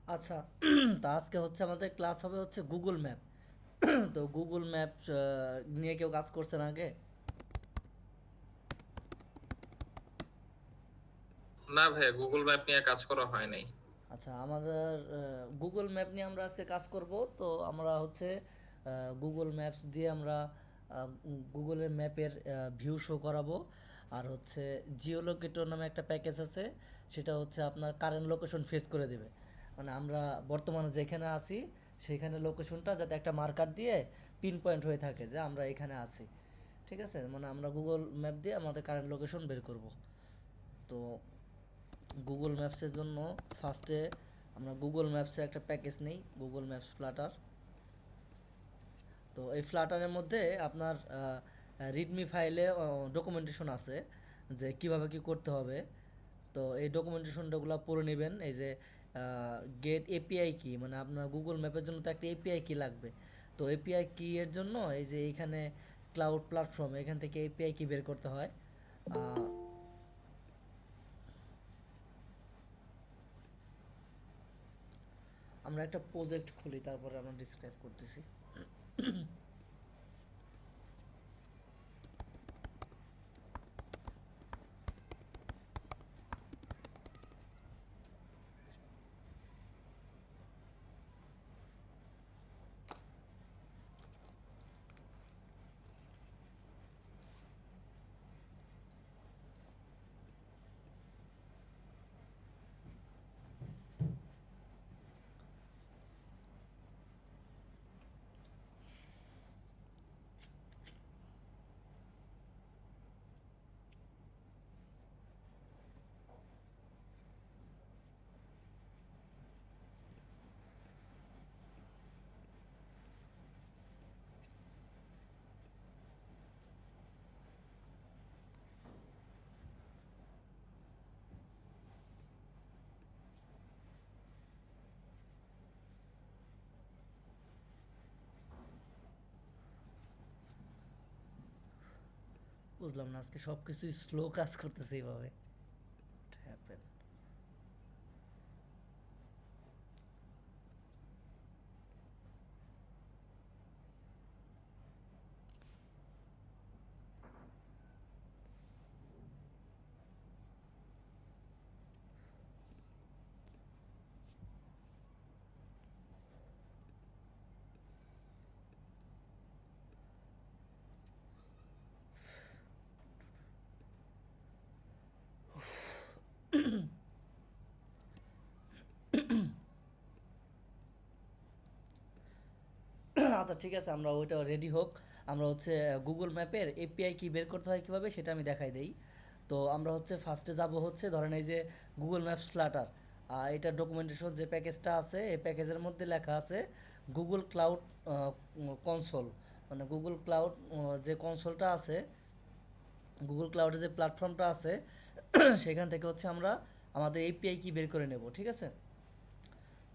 আচ্ছা। তা আজকে হচ্ছে আমাদের ক্লাস হবে হচ্ছে গুগল ম্যাপ। তো গুগল ম্যাপ নিয়ে কেউ কাজ করছেন আগে? না ভাই, গুগল ম্যাপ নিয়ে কাজ করা হয় নাই। আচ্ছা, আমাদের গুগল ম্যাপ নিয়ে আমরা আজকে কাজ করব। তো আমরা হচ্ছে গুগল ম্যাপস দিয়ে আমরা গুগলের ম্যাপের ভিউ শো করাবো। আর হচ্ছে জিওলোকেটর নামে একটা প্যাকেজ আছে, সেটা হচ্ছে আপনার কারেন্ট লোকেশন ফেস করে দেবে। মানে আমরা বর্তমানে যেখানে আছি সেখানে লোকেশনটা যাতে একটা মার্কার দিয়ে পিন পয়েন্ট হয়ে থাকে যে আমরা এখানে আছি। ঠিক আছে, মানে আমরা গুগল ম্যাপ দিয়ে আমাদের কারেন্ট লোকেশন বের করব। তো গুগল ম্যাপসের জন্য ফার্স্টে আমরা গুগল ম্যাপসে একটা প্যাকেজ নেই, গুগল ম্যাপস ফ্লাটার। তো এই ফ্লাটারের মধ্যে আপনার রিডমি ফাইলে ডকুমেন্টেশন আছে যে কিভাবে কি করতে হবে। তো এই ডকুমেন্টেশনগুলো পড়ে নেবেন। এই যে গেট এপিআই কি, মানে আপনার গুগল ম্যাপের জন্য তো একটা এপিআই কি লাগবে। তো এপিআই কি এর জন্য এই যে এইখানে ক্লাউড প্ল্যাটফর্ম, এখান থেকে এপিআই কি বের করতে হয়। আহ, আমরা একটা প্রজেক্ট খুলি, তারপরে আমরা ডিসক্রাইব করতেছি। বুঝলাম না, আজকে সব কিছুই স্লো কাজ করতেছে এইভাবে। হ্যাপেন। আচ্ছা ঠিক আছে, আমরা ওইটা রেডি হোক। আমরা হচ্ছে গুগল ম্যাপের এপিআই কি বের করতে হয় কীভাবে সেটা আমি দেখাই দেই। তো আমরা হচ্ছে ফার্স্টে যাব হচ্ছে, ধরেন এই যে গুগল ম্যাপস ফ্লাটার, এটা ডকুমেন্টেশন যে প্যাকেজটা আছে এই প্যাকেজের মধ্যে লেখা আছে গুগল ক্লাউড কনসোল। মানে গুগল ক্লাউড যে কনসোলটা আছে, গুগল ক্লাউডের যে প্ল্যাটফর্মটা আছে সেখান থেকে হচ্ছে আমরা আমাদের এপিআই কি বের করে নেব। ঠিক আছে,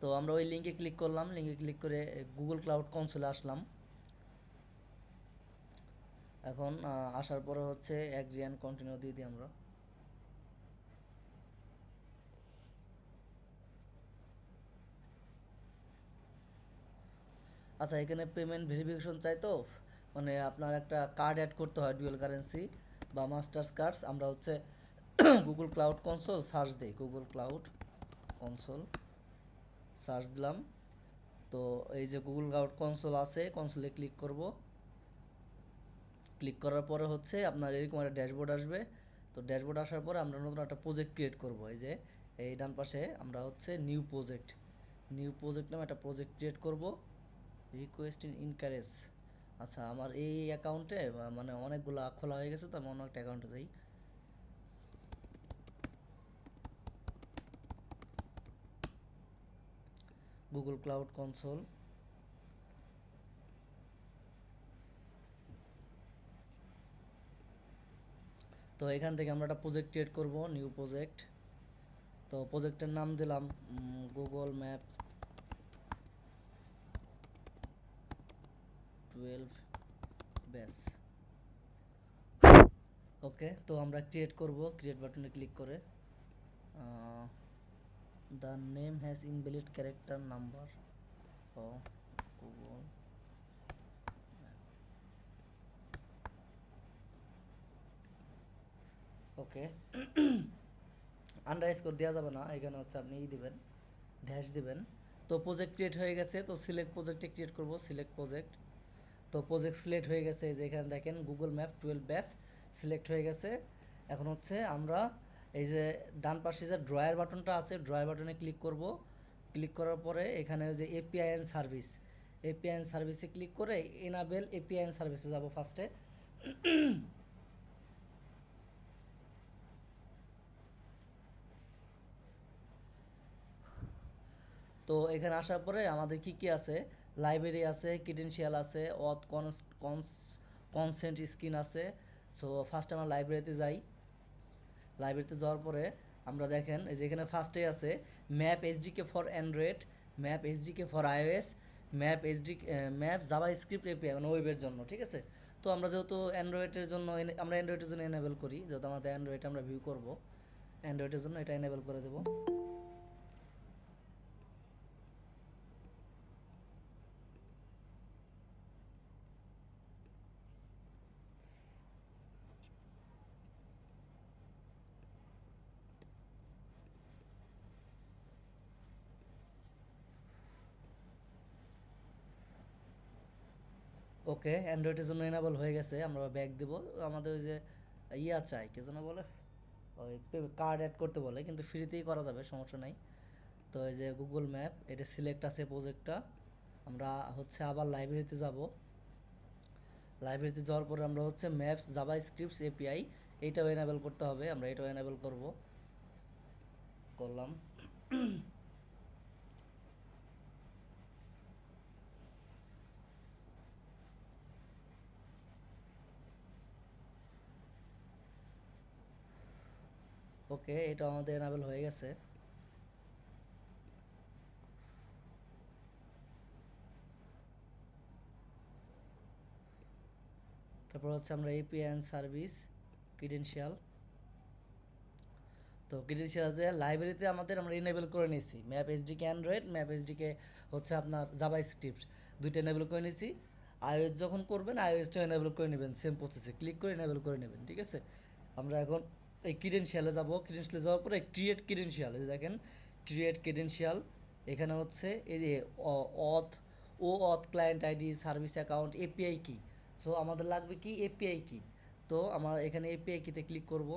তো আমরা ওই লিঙ্কে ক্লিক করলাম, লিঙ্কে ক্লিক করে গুগল ক্লাউড কনসোলে আসলাম। এখন আসার পরে হচ্ছে অ্যাগ্রি অ্যান্ড কন্টিনিউ দিয়ে দিই আমরা। আচ্ছা, এখানে পেমেন্ট ভেরিফিকেশন চাই তো, মানে আপনার একটা কার্ড অ্যাড করতে হয়, ডুয়েল কারেন্সি বা মাস্টার্স কার্ডস। আমরা হচ্ছে গুগল ক্লাউড কনসোল সার্চ দিই, গুগল ক্লাউড কনসোল সার্চ দিলাম। তো এই যে গুগল ক্লাউড কনসোল আছে, কনসোলে ক্লিক করব। ক্লিক করার পরে হচ্ছে আপনার এরকম একটা ড্যাশবোর্ড আসবে। তো ড্যাশবোর্ড আসার পরে আমরা নতুন একটা প্রজেক্ট ক্রিয়েট করব। এই যে এই ডান পাশে আমরা হচ্ছে নিউ প্রজেক্ট নামে একটা প্রজেক্ট ক্রিয়েট করব। Request in encourage. আচ্ছা, আমার এই অ্যাকাউন্টে মানে অনেকগুলো খোলা হয়ে গেছে, তো আমি অন্য একটা অ্যাকাউন্টে যাই। Google cloud console. তো এখান থেকে আমরা একটা প্রজেক্ট ক্রিয়েট করব, নিউ প্রজেক্ট। তো প্রজেক্টের নাম দিলাম গুগল ম্যাপ 12 ব্যাস। ওকে, তো আমরা ক্রিয়েট করব, ক্রিয়েট বাটনে ক্লিক করে। The name has invalid character number. Oh, Google. Okay, underscore দেওয়া যাবে না, এখানে হচ্ছে আপনি দিবেন, ড্যাশ দিবেন। তো প্রজেক্ট ক্রিয়েট হয়ে গেছে, তো সিলেক্ট প্রজেক্টে ক্রিয়েট করব, সিলেক্ট প্রজেক্ট। তো প্রজেক্ট সিলেক্ট হয়ে গেছে, এই যে এখানে দেখেন গুগল ম্যাপ 12 ব্যাচ সিলেক্ট হয়ে গেছে। এখন হচ্ছে আমরা এই যে ডান পাশে যে ড্রয়ার বাটনটা আছে, ড্রয়ার বাটনে ক্লিক করব। ক্লিক করার পরে এখানে যে API and service, API and সার্ভিসে ক্লিক করে এনাবেল এপিআই এন্ড সার্ভিসে যাব ফার্স্টে। তো এখানে আসার পরে আমাদের কি কি আছে, লাইব্রেরি আছে, ক্রিডেনশিয়াল আছে, অথ কনসেন্ট স্ক্রিন আছে। সো ফার্স্ট আমরা লাইব্রেরিতে যাই। লাইব্রেরিতে যাওয়ার পরে আমরা দেখেন এই যে এখানে ফার্স্টে আছে map SDK for Android, map SDK for iOS, map JavaScript API, মানে ওয়েবের জন্য, ঠিক আছে। তো আমরা যেহেতু অ্যান্ড্রয়েডের জন্য আমরা অ্যান্ড্রয়েডের জন্য এনেবল করি, যেহেতু আমাদের অ্যান্ড্রয়েড আমরা ভিউ করব, অ্যান্ড্রয়েডের জন্য এটা এনেবল করে দেবো। ওকে, অ্যান্ড্রয়েডের জন্য এনাবল হয়ে গেছে, আমরা ব্যাক দেবো। আমাদের ওই যে ইয়া চাই, কে যেন বলে, ওই কার্ড অ্যাড করতে বলে, কিন্তু ফ্রিতেই করা যাবে, সমস্যা নাই। তো এই যে গুগল ম্যাপ, এটা সিলেক্ট আছে প্রজেক্টটা। আমরা হচ্ছে আবার লাইব্রেরিতে যাব। লাইব্রেরিতে যাওয়ার পরে আমরা হচ্ছে ম্যাপস জাভা স্ক্রিপ্টস এপিআই, এইটাও এনাবেল করতে হবে, আমরা এটাও এনাবেল করলাম। ওকে, এটা আমাদের এনাবেল হয়ে গেছে। তারপর হচ্ছে আমরা এপিআই অ্যান্ড সার্ভিস ক্রিডেনশিয়াল। তো ক্রিডেনশিয়াল যে লাইব্রেরিতে আমাদের আমরা এনেবল করে নিয়েছি, ম্যাপ এইচডিকে অ্যান্ড্রয়েড, ম্যাপ এইচডিকে হচ্ছে আপনার জাভা স্ক্রিপ্ট, দুইটা এনেবল করে নিয়েছি। আইওএস যখন করবেন আইওএসটা এনেবল করে নেবেন, সেম প্রসেসে ক্লিক করে এনেবল করে নেবেন, ঠিক আছে। আমরা এখন এই ক্রিডেনশিয়ালে যাব। ক্রিডেনশিয়ালে যাওয়ার পরে ক্রিয়েট ক্রিডেনশিয়াল, এই যে দেখেন ক্রিয়েট ক্রিডেনশিয়াল। এখানে হচ্ছে এই যে auth, auth client ID, service account, API key. So আমাদের লাগবে কি এপিআই কি। তো আমরা এখানে এপিআই কিতে ক্লিক করব।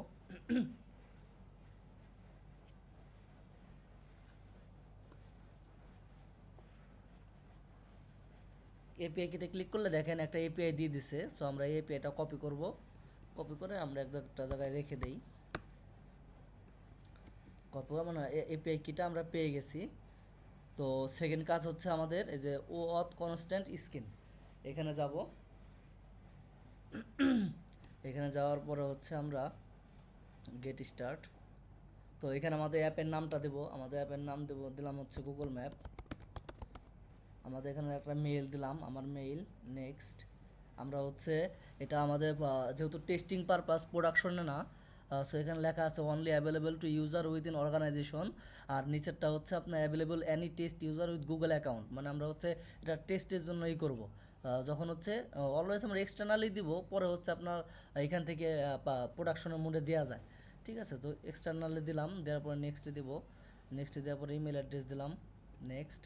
এপিআই কিতে ক্লিক করলে দেখেন একটা এপিআই দিয়ে দিছে। সো আমরা এই এপিআইটা কপি করব, কপি করে আমরা একটা জায়গায় রেখে দেই। কপি মানে এপিআই কিটা আমরা পেয়ে গেছি। তো সেকেন্ড কাজ হচ্ছে আমাদের এই যে অথ কনস্ট্যান্ট স্ক্রিন, এখানে যাব। এখানে যাওয়ার পরে হচ্ছে আমরা গেট স্টার্ট। তো এখানে আমাদের অ্যাপের নামটা দেব, আমাদের অ্যাপের নাম দিলাম হচ্ছে গুগল ম্যাপ। আমাদের এখানে একটা মেইল দিলাম, আমার মেইল। নেক্সট আমরা হচ্ছে এটা আমাদের যেহেতু টেস্টিং পারপাস, প্রোডাকশনে না, সো এখানে লেখা আছে only available to user within organisation. আর নিচেরটা হচ্ছে আপনার available any test user with Google account, মানে আমরা হচ্ছে এটা টেস্টের জন্যই করব। যখন হচ্ছে অলওয়েজ আমরা এক্সটার্নালি দিব, পরে হচ্ছে আপনার এখান থেকে প্রোডাকশনের মোডে দেওয়া যায়, ঠিক আছে। তো এক্সটার্নালি দিলাম, দেওয়ার পরে নেক্সটে দিব। নেক্সটে দেওয়ার পরে ইমেল অ্যাড্রেস দিলাম। Next,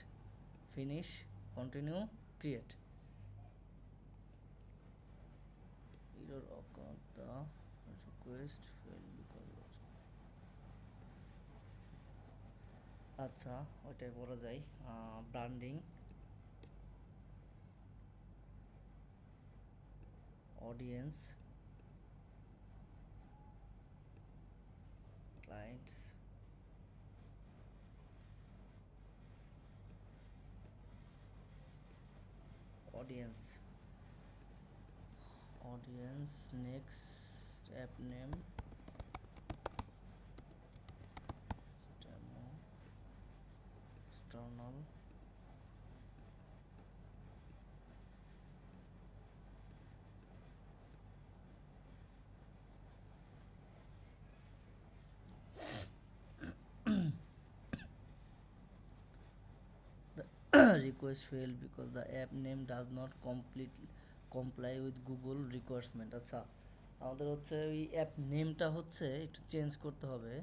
finish, continue, create. Error occurred, the request failed because of... আচ্ছা, ওইটাই বলা যায়। Branding, audience, clients, audience, next app name, external, request fail because the app name does not comply with Google requirement. আচ্ছা, আমাদের হচ্ছে ওই app নেমটা হচ্ছে একটু চেঞ্জ করতে হবে।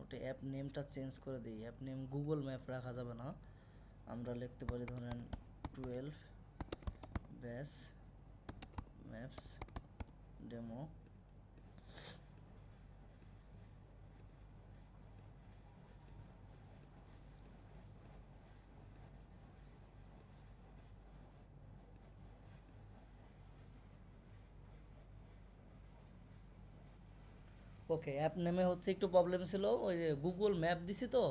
ওটা অ্যাপ নেমটা চেঞ্জ করে দিই। অ্যাপ নেম গুগল ম্যাপ রাখা যাবে না, আমরা লিখতে পারি ধরেন 12 ব্যাস ম্যাপস ডেমো। ওকে, অ্যাপ নেমে হচ্ছে একটু প্রবলেম ছিল, ওই যে গুগল ম্যাপ দিছি তো,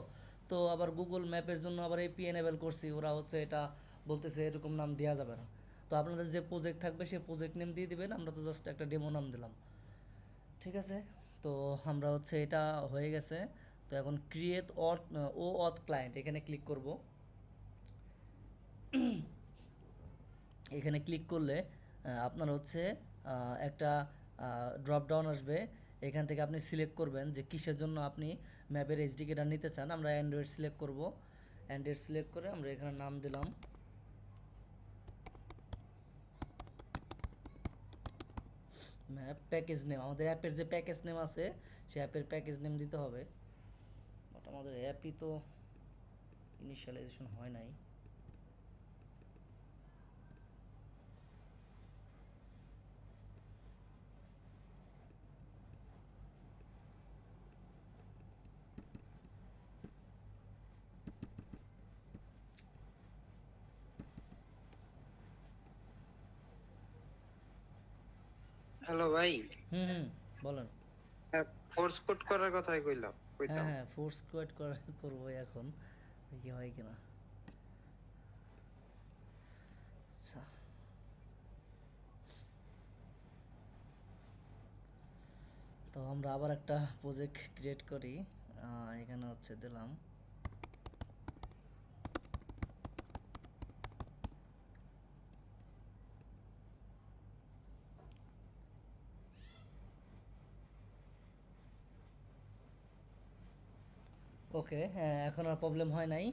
তো আবার গুগল ম্যাপের জন্য আবার এপি এনেবল করছি, ওরা হচ্ছে এটা বলতেছে এরকম নাম দেওয়া যাবে না। তো আপনাদের যে প্রজেক্ট থাকবে সেই প্রজেক্ট নেম দিয়ে দিবেন, আমরা তো জাস্ট একটা ডেমো নাম দিলাম। ঠিক আছে, তো আমরা হচ্ছে এটা হয়ে গেছে। তো এখন ক্রিয়েট অথ ক্লায়েন্ট এখানে ক্লিক করব। এখানে ক্লিক করলে আপনার হচ্ছে একটা ড্রপ ডাউন আসবে। এখান থেকে আপনি সিলেক্ট করবেন যে কিসের জন্য আপনি ম্যাপের এইচডিকেটা নিতে চান। আমরা অ্যান্ড্রয়েড সিলেক্ট করব। অ্যান্ড্রয়েড সিলেক্ট করে আমরা এখানে নাম দিলাম ম্যাপ প্যাকেজ নেম। আমাদের অ্যাপের যে প্যাকেজ নেম আছে সেই অ্যাপের প্যাকেজ নেম দিতে হবে। বাট আমাদের অ্যাপই তো ইনিশিয়ালাইজেশন হয় নাই। হ্যালো ভাই। হুম হুম, বলেন। ফোর্স কোড করার কথাই হ্যাঁ কইতাম। হ্যাঁ, ফোর্স কোয়েট করবো এখন, দেখি হয় কিনা। আচ্ছা, তো আমরা আবার একটা প্রজেক্ট ক্রিয়েট করি। এখানে হচ্ছে দিলাম ওকে। হ্যাঁ, এখন আর প্রবলেম হয় নাই,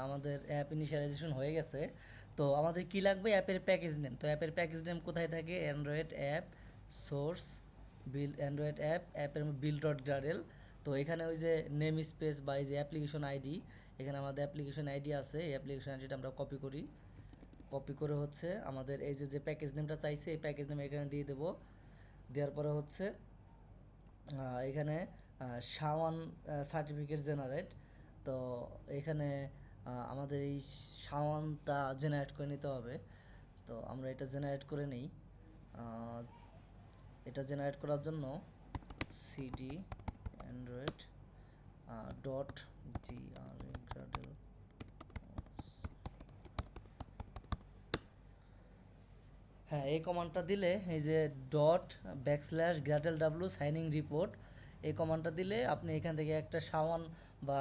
আমাদের অ্যাপ ইনিশিয়ালাইজেশন হয়ে গেছে। তো আমাদের কি লাগবে? অ্যাপের প্যাকেজ নেম। তো অ্যাপের প্যাকেজ নেম কোথায় থাকে? অ্যান্ড্রয়েড অ্যাপ সোর্স বিল, অ্যান্ড্রয়েড অ্যাপের বিল ডট গ্রাডেল। তো এখানে ওই যে নেম স্পেস বা এই যে অ্যাপ্লিকেশন আইডি, এখানে আমাদের অ্যাপ্লিকেশন আইডি আছে, এই অ্যাপ্লিকেশন আইডিটা আমরা কপি করি। কপি করে হচ্ছে আমাদের এই যে যে প্যাকেজ নেমটা চাইছে এই প্যাকেজ নেম এখানে দিয়ে দেবো। দেওয়ার পরে হচ্ছে এখানে শাওয়ান সার্টিফিকেট জেনারেট। তো এখানে আমাদের এই শাওয়ানটা জেনারেট করে নিতে হবে। তো আমরা এটা জেনারেট করে নিই। এটা জেনারেট করার জন্য সিডি অ্যান্ড্রয়েড ডট জিআরএ গ্রাডেল। হ্যাঁ, এই কমান্ডটা দিলে এই যে dot backslash Gradle W signing report, এই কমান্ডটা দিলে আপনি এখান থেকে একটা শাওয়ান বা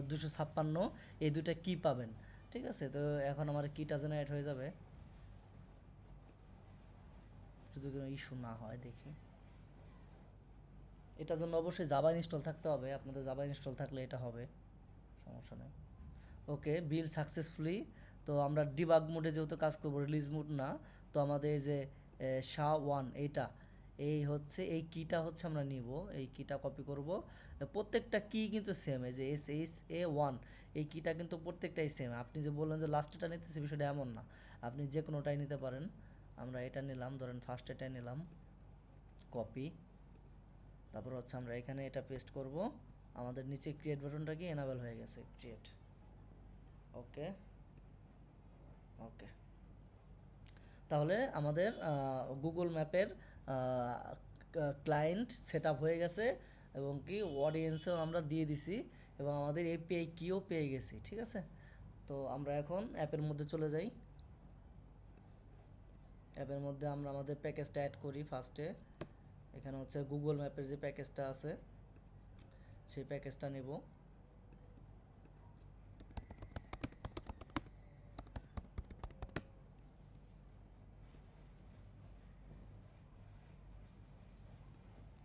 256 এই দুইটা কি পাবেন। ঠিক আছে, তো এখন আমার কিটা জেনারেট হয়ে যাবে, যদি কোনো ইস্যু না হয় দেখি। এটার জন্য অবশ্যই জাভা ইনস্টল থাকতে হবে, আপনাদের জাভা ইনস্টল থাকলে এটা হবে, সমস্যা নেই। ওকে, বিল সাকসেসফুলি। তো আমরা ডিবাগ মোডে যেহেতু কাজ করবো, রিলিজ মোড না। তো আমাদের এই যে SHA-1 এইটা, এই হচ্ছে এই কিটা হচ্ছে আমরা নিব, এই কিটা কপি করব। প্রত্যেকটা কি কিন্তু সেম, এই যে SHA-1 এই কিটা কিন্তু প্রত্যেকটাই সেম। আপনি যে বললেন যে লাস্টেটা নিতেছে, বিষয়টা এমন না, আপনি যে কোনোটাই নিতে পারেন। আমরা এটা নিলাম, ধরেন ফার্স্ট এটা নিলাম, কপি। তারপর হচ্ছে আমরা এখানে এটা পেস্ট করব। আমাদের নিচে ক্রিয়েট বাটনটা কি এনাবেল হয়ে গেছে, ক্রিয়েট। ওকে ওকে, তাহলে আমাদের গুগল ম্যাপের ক্লায়েন্ট সেট আপ হয়ে গেছে, এবং কি অডিয়েন্সেও আমরা দিয়ে দিছি, এবং আমাদের এপিআই কিও পেয়ে গেছি। ঠিক আছে, তো আমরা এখন অ্যাপের মধ্যে চলে যাই। অ্যাপের মধ্যে আমরা আমাদের প্যাকেজটা অ্যাড করি ফার্স্টে। এখানে হচ্ছে গুগল ম্যাপের যে প্যাকেজটা আছে সেই প্যাকেজটা নেব।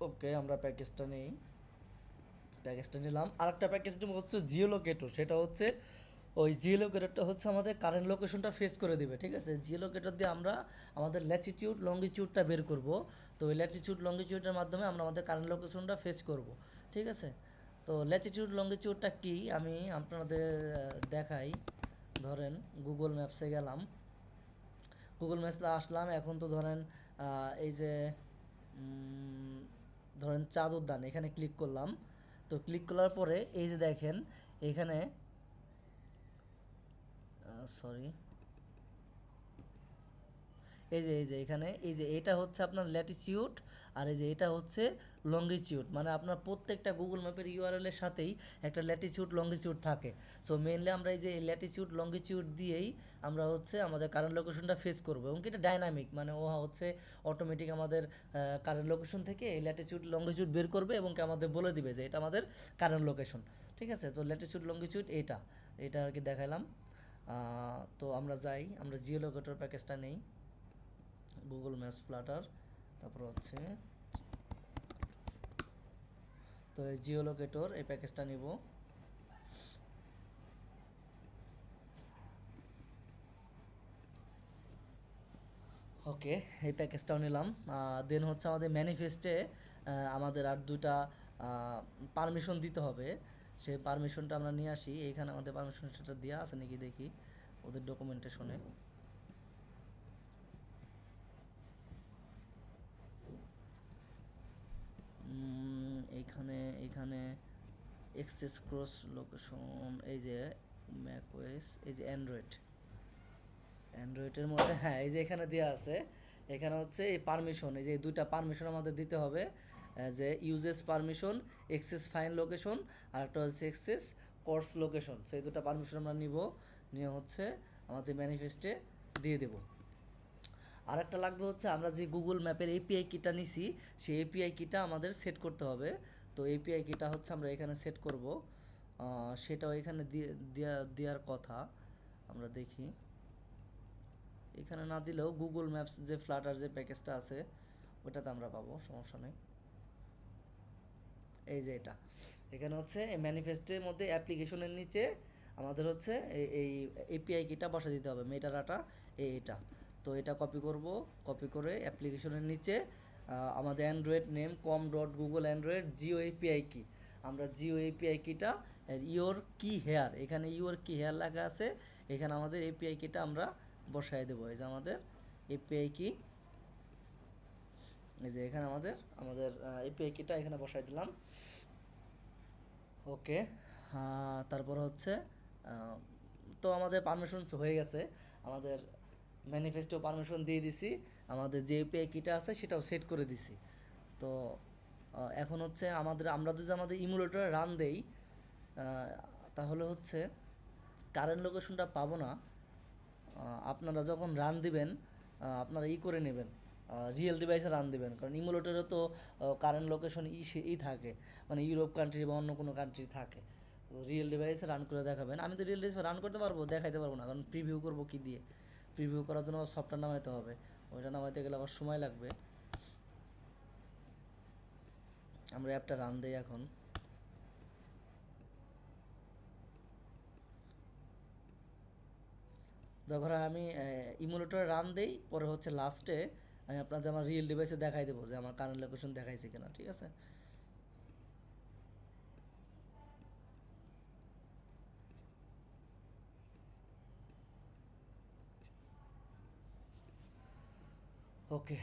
ওকে, আমরা প্যাকেজটা নিই, প্যাকেজটা নিলাম। আরেকটা প্যাকেজ নেব হচ্ছে জিও লোকেটর, সেটা হচ্ছে ওই জিও লোকেটরটা হচ্ছে আমাদের কারেন্ট লোকেশনটা ফেচ করে দিবে, ঠিক আছে। জিও লোকেটর দিয়ে আমরা আমাদের ল্যাটিটিউড লঙ্গিটিউডটা বের করব। তো ওই ল্যাটিটিউড লঙ্গিটিউডের মাধ্যমে আমরা আমাদের কারেন্ট লোকেশনটা ফেচ করব, ঠিক আছে। তো ল্যাটিটিউড লঙ্গিটিউডটা কি আমি আপনাদের দেখাই। ধরেন গুগল ম্যাপসে গেলাম, গুগল ম্যাপসে আসলাম। এখন তো ধরেন এই যে ধরেন চাঁদ উদ্যান, এখানে ক্লিক করলাম। তো ক্লিক করার পরে এই যে দেখেন এখানে, সরি, এই যে এখানে এই যে এটা হচ্ছে আপনার ল্যাটিটিউড, আর এই যে এটা হচ্ছে লঙ্গিটিউড। মানে আপনার প্রত্যেকটা গুগল ম্যাপের ইউআরএল এর সাথেই একটা ল্যাটিটিউড লঙ্গিটিউড থাকে। সো মেইনলি আমরা এই যে ল্যাটিটিউড লঙ্গিটিউড দিয়েই আমরা হচ্ছে আমাদের কারেন্ট লোকেশনটা ফেচ করবো, এবং এটা ডাইনামিক, মানে ও হচ্ছে অটোমেটিক আমাদের কারেন্ট লোকেশন থেকে এই ল্যাটিটিউড লঙ্গিটিউড বের করবে এবং কি আমাদের বলে দিবে যে এটা আমাদের কারেন্ট লোকেশন, ঠিক আছে। তো ল্যাটিটিউড লঙ্গিটিউড এটা আর কি দেখাইলাম। তো আমরা যাই, আমরা জিও লোকেটর প্যাকেজটা নেই, গুগল ম্যাপস ফ্লাটার, তারপর হচ্ছে তো এই জিও লোকেটর এই প্যাকেজটা নিব। ওকে, এই প্যাকেজটাও নিলাম। দেন হচ্ছে আমাদের ম্যানিফেস্টে আমাদের আর দুইটা পারমিশন দিতে হবে। সেই পারমিশনটা আমরা নিয়ে আসি। এইখানে আমাদের পারমিশন সেটা দেওয়া আছে নাকি দেখি ওদের ডকুমেন্টেশনে। এইখানে এইখানে এক্সেস ক্রস লোকেশন, এই যে ম্যাকওয়েস, এই যে অ্যান্ড্রয়েডের মধ্যে, হ্যাঁ এই যে এখানে দেওয়া আছে। এখানে হচ্ছে এই পারমিশন, এই যে এই দুইটা পারমিশন আমাদের দিতে হবে, যে uses permission, access fine location, আর একটা হচ্ছে এক্সেস কোর্স লোকেশন। সেই দুটো পারমিশন আমরা নিব, নিয়ে হচ্ছে আমাদের ম্যানিফেস্টে দিয়ে দেব। আর একটা লাগবে হচ্ছে আমরা যে গুগল ম্যাপের এপিআই কিটা নিছি, সেই এপিআই কিটা আমাদের সেট করতে হবে। তো এপিআই কিটা হচ্ছে আমরা এখানে সেট করব, সেটাও এখানে দেওয়ার কথা। আমরা দেখি, এখানে না দিলেও গুগল ম্যাপস যে ফ্লাটার যে প্যাকেজটা আছে ওটাতে আমরা পাবো, সমস্যা নেই। এই যে এটা এখানে হচ্ছে এই ম্যানিফেস্টের মধ্যে অ্যাপ্লিকেশনের নিচে আমাদের হচ্ছে এই এপিআই কিটা বসা দিতে হবে, মেটাডাটা এটা। তো এটা কপি করব, কপি করে অ্যাপ্লিকেশনের নিচে আমাদের Android name com dot Google Android Jio API কি, আমরা জিও এপিআই কিটা ইওর কি হেয়ার, এখানে ইওর কি হেয়ার লেখা আছে, এখানে আমাদের এপিআই কিটা আমরা বসায় দেবো। এই যে আমাদের এপিআই কি, এই যে এখানে আমাদের আমাদের এপিআই কিটা এখানে বসাই দিলাম। ওকে, তারপর হচ্ছে তো আমাদের পারমিশনস হয়ে গেছে, আমাদের ম্যানিফেস্টো পারমিশন দিয়ে দিছি, আমাদের যে এপিআই কিটা আছে সেটাও সেট করে দিছি। তো এখন হচ্ছে আমরা যদি আমাদের ইমুলেটরে রান দেই, তাহলে হচ্ছে কারেন্ট লোকেশনটা পাবো না। আপনারা যখন রান দিবেন আপনারা করে নেবেন, রিয়েল ডিভাইসে রান দিবেন, কারণ ইমুলেটরে তো কারেন্ট লোকেশন থাকে, মানে ইউরোপ কান্ট্রি বা অন্য কোনো কান্ট্রি থাকে। তো রিয়েল ডিভাইসে রান করে দেখাবেন। আমি তো রিয়েল ডিভাইসে রান করতে পারবো, দেখাইতে পারবো না, কারণ প্রিভিউ করবো কি দিয়ে, প্রিভিউ করার জন্য সফটওয়্যার নামাইতে হবে, ওইটা নামাইতে গেলে আবার সময় লাগবে। আমরা অ্যাপটা রান দিই এখন। ধরো আমি ইমুলেটরে রান দেই, পরে হচ্ছে লাস্টে আমি আপনাদের আমার রিয়েল ডিভাইসে দেখাই দেবো যে আমার কারেন্ট লোকেশন দেখাইছে কিনা, ঠিক আছে। ওকে,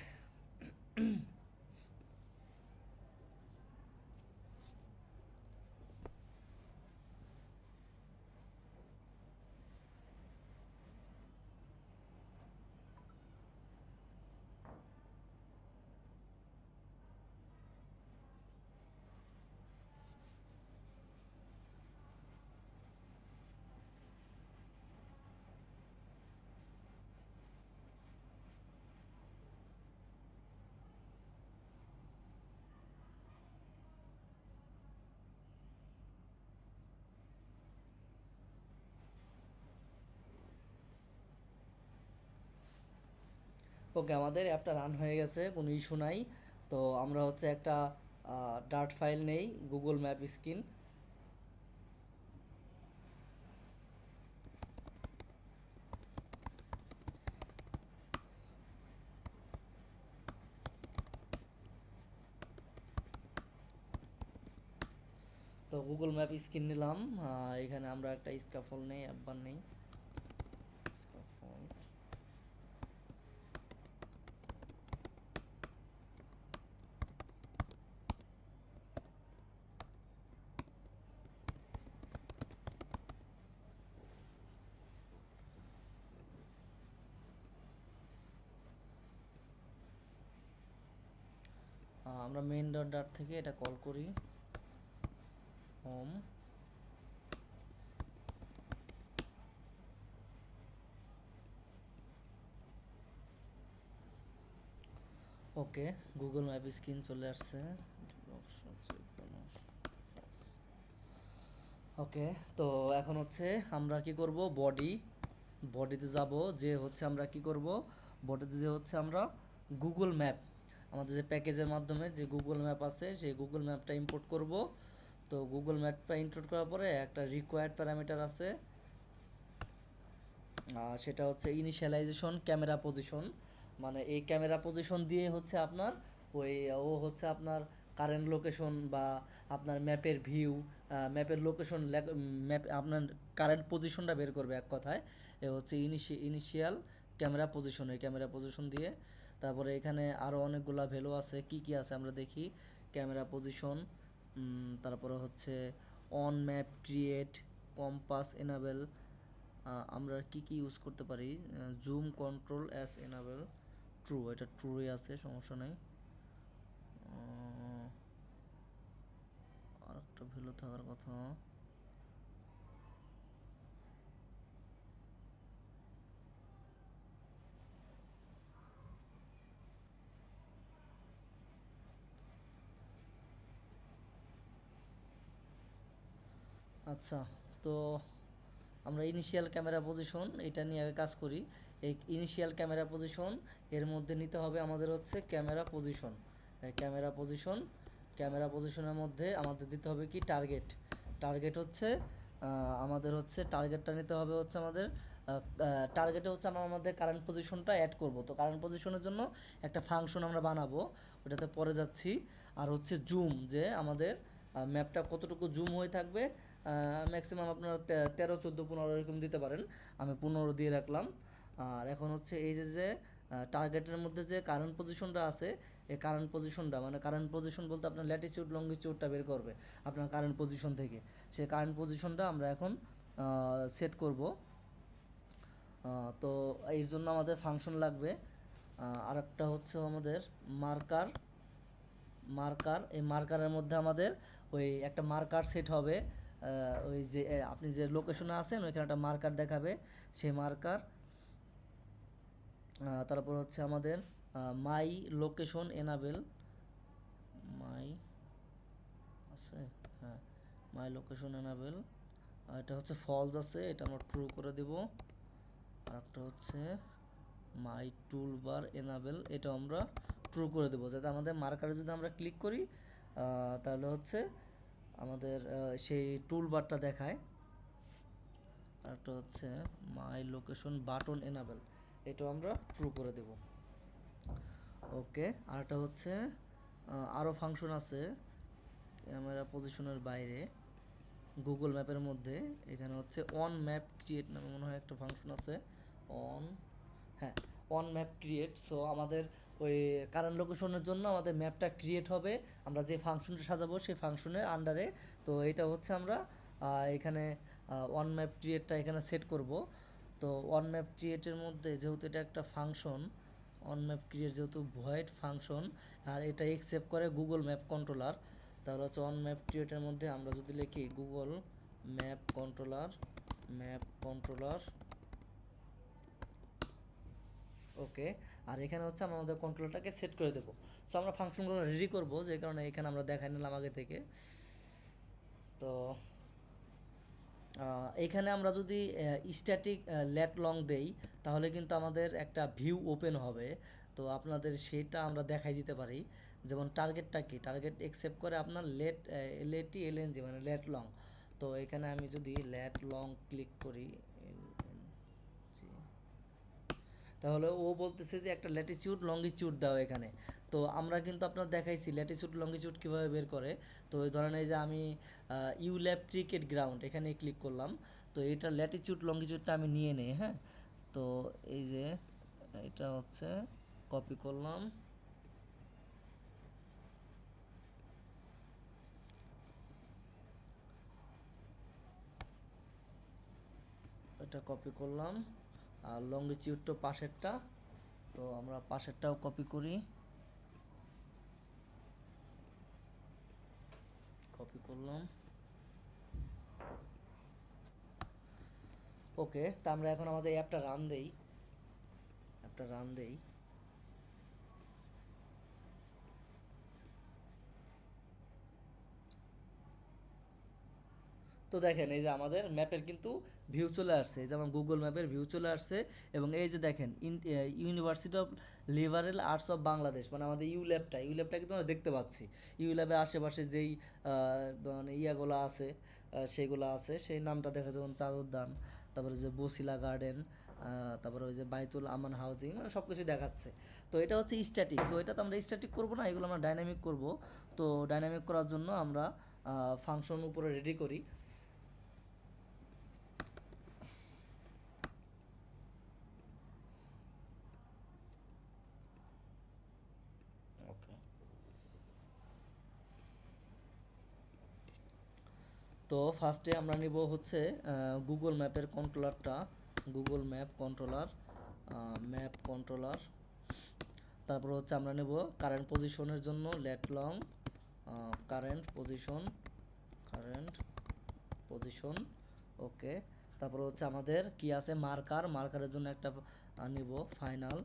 ওকে, আমাদের অ্যাপটা রান হয়ে গেছে, কোনো ইস্যু নাই। তো আমরা হচ্ছে একটা ডার্ট ফাইল নেই, Google map screen. Google map screen নিলাম, এখানে আমরা একটা স্ক্যাফোল্ড নেই, একবার নেই স্ক্যাফোল্ড। আমরা মেইন ডট ডাট থেকে এটা কল করি, হোম। ওকে, গুগল ম্যাপ স্ক্রিন চলে আসছে। ওকে, তো এখন হচ্ছে আমরা কি করব, বডিতে যাব, যে হচ্ছে আমরা কি করব, বডিতে যে হচ্ছে আমরা গুগল ম্যাপ, আমাদের যে প্যাকেজের মাধ্যমে যে গুগল ম্যাপ আছে সেই গুগল ম্যাপটা ইম্পোর্ট করব। তো গুগল ম্যাপটা ইম্পোর্ট করার পরে একটা রিকোয়ার্ড প্যারামিটার আছে, সেটা হচ্ছে ইনিশিয়ালাইজেশন ক্যামেরা পজিশন। মানে এই ক্যামেরা পজিশন দিয়ে হচ্ছে আপনার ওই ও হচ্ছে আপনার কারেন্ট লোকেশন বা আপনার ম্যাপের ভিউ, ম্যাপের লোকেশন, ম্যাপ আপনার কারেন্ট পজিশনটা বের করবে এক কথায়। এ হচ্ছে ইনিশিয়াল ক্যামেরা পজিশন দিয়ে। তারপরে এখানে আরও অনেকগুলা ভ্যালু আছে, কি কি আছে আমরা দেখি। ক্যামেরা পজিশন, তারপরে হচ্ছে on map create, compass enable, আমরা কি কি ইউজ করতে পারি, zoom control as enable, true, এটা ট্রুই আছে, সমস্যা নেই। আর একটা ভ্যালু থাকার কথা, আচ্ছা। তো আমরা ইনিশিয়াল ক্যামেরা পজিশন এটা নিয়ে আগে কাজ করি। এই ইনিশিয়াল ক্যামেরা পজিশন এর মধ্যে নিতে হবে আমাদের হচ্ছে ক্যামেরা পজিশনের মধ্যে আমাদের দিতে হবে কি টার্গেট হচ্ছে আমাদের হচ্ছে টার্গেটটা নিতে হবে হচ্ছে আমাদের টার্গেটে হচ্ছে আমরা আমাদের কারেন্ট পজিশনটা অ্যাড করব। তো কারেন্ট পজিশনের জন্য একটা ফাংশন আমরা বানাবো, ওটাতে পরে যাচ্ছি। আর হচ্ছে জুম, যে আমাদের ম্যাপটা কতটুকু জুম হয়ে থাকবে, ম্যাক্সিমাম আপনারা 13, 14, 15 এরকম দিতে পারেন, আমি 15 দিয়ে রাখলাম। আর এখন হচ্ছে এই যে টার্গেটের মধ্যে যে কারেন্ট পজিশনটা আছে, এই কারেন্ট পজিশনটা, মানে কারেন্ট পজিশন বলতে আপনার ল্যাটিটিউড লঙ্গিটিউডটা বের করবে আপনার কারেন্ট পজিশন থেকে। সেই কারেন্ট পজিশনটা আমরা এখন সেট করব। তো এই জন্য আমাদের ফাংশন লাগবে। আর একটা হচ্ছে আমাদের মার্কার, এই মার্কারের মধ্যে আমাদের ওই একটা মার্কার সেট হবে, ওই যে আপনি যে লোকেশনে আছেন ওইখানে একটা মার্কার দেখাবে, সেই মার্কার। তারপর হচ্ছে আমাদের মাই লোকেশন এনাবেল, মাই আছে, হ্যাঁ, মাই লোকেশন এনাবেল, এটা হচ্ছে ফলস আছে, এটা আমরা ট্রু করে দেব। আর একটা হচ্ছে মাই টুলবার এনাবেল, এটা আমরা ট্রু করে দেবো, যাতে আমাদের মার্কারে যদি আমরা ক্লিক করি তাহলে হচ্ছে আমাদের সেই টুলবারটা দেখায়। আর একটা হচ্ছে মাই লোকেশন বাটন এনাবেল, এটাও আমরা ট্রু করে দেব। ওকে, আর একটা হচ্ছে আরও ফাংশন আছে ক্যামেরা পজিশনের বাইরে গুগল ম্যাপের মধ্যে, এখানে হচ্ছে অন ম্যাপ ক্রিয়েট নামে মনে হয় একটা ফাংশন আছে, অন ম্যাপ ক্রিয়েট। সো আমাদের ওই কারেন্ট লোকেশনের জন্য আমাদের ম্যাপটা ক্রিয়েট হবে, আমরা যে ফাংশনটা সাজাবো সেই ফাংশনের আন্ডারে। তো এটা হচ্ছে আমরা এখানে অন ম্যাপ ক্রিয়েটটা এখানে সেট করব। তো অন ম্যাপ ক্রিয়েটের মধ্যে যেহেতু এটা একটা ফাংশন, অন ম্যাপ ক্রিয়েট যেহেতু ভয়েড ফাংশন, আর এটা একসেপ্ট করে গুগল ম্যাপ কন্ট্রোলার, তাহলে হচ্ছে অন ম্যাপ ক্রিয়েটের মধ্যে আমরা যদি লিখি গুগল ম্যাপ কন্ট্রোলার, ওকে। আর এখানে হচ্ছে আমরা আমাদের কন্ট্রোলটাকে সেট করে দেবো। সো আমরা ফাংশনগুলো রেডি করব, যে কারণে এখানে আমরা দেখাই নিলাম আগে থেকে। তো এখানে আমরা যদি স্ট্যাটিক লেট লং দেই তাহলে কিন্তু আমাদের একটা ভিউ ওপেন হবে। তো আপনাদের সেটা আমরা দেখাই দিতে পারি। যেমন টার্গেটটা কি, টার্গেট একসেপ্ট করে আপনার লেটি এলএনজি মানে লেট লং। তো এখানে আমি যদি লেট লং ক্লিক করি, তাহলে ও বলতেছে যে একটা ল্যাটিটিউড লঙ্গিটিউড দাও এখানে। তো আমরা কিন্তু আপনার দেখাইছি ল্যাটিটিউড লঙ্গিটিউড কীভাবে বের করে। তো এই ধরেন এই যে আমি ইউল্যাব ক্রিকেট গ্রাউন্ড এখানে ক্লিক করলাম। তো এটা ল্যাটিটিউড লঙ্গিটিউডটা আমি নিয়ে নেই, হ্যাঁ। তো এই যে এটা হচ্ছে কপি করলাম, এটা কপি করলাম, আর লঙ্গিটিউডটা পাশেরটা, তো আমরা পাশেরটাও কপি করি, কপি করলাম। ওকে, তা আমরা এখন আমাদের অ্যাপটা রান দেই, অ্যাপটা রান দেই। তো দেখেন এই যে আমাদের ম্যাপের কিন্তু ভিউ চলে আসছে, এই যে আমার গুগল ম্যাপের ভিউ চলে আসছে। এবং এই যে দেখেন university of liberal arts of Bangladesh, মানে আমাদের ইউল্যাবটা কিন্তু আমরা দেখতে পাচ্ছি। ইউল্যাবের আশেপাশে যেই মানে ইয়াগুলো আছে, সেইগুলো আছে, সেই নামটা দেখা, যেমন চাঁদ উদ্যান, তারপরে যে বসিলা গার্ডেন, তারপরে ওই যে বাইতুল আমান হাউজিং, মানে সব কিছুই দেখাচ্ছে। তো এটা হচ্ছে স্ট্যাটিক, তো এটা তো আমরা স্ট্যাটিক করবো না, এগুলো আমরা ডাইনামিক করব। তো ডাইনামিক করার জন্য আমরা ফাংশন উপরে রেডি করি। ওকে, তো ফার্স্টে আমরা নিব হচ্ছে গুগল ম্যাপের কন্ট্রোলারটা, গুগল ম্যাপ কন্ট্রোলার। তারপর হচ্ছে আমরা নেব কারেন্ট পজিশনের জন্য লেট লং কারেন্ট পজিশন। ওকে, তারপর হচ্ছে আমাদের কি আছে, মার্কারের জন্য একটা নিব ফাইনাল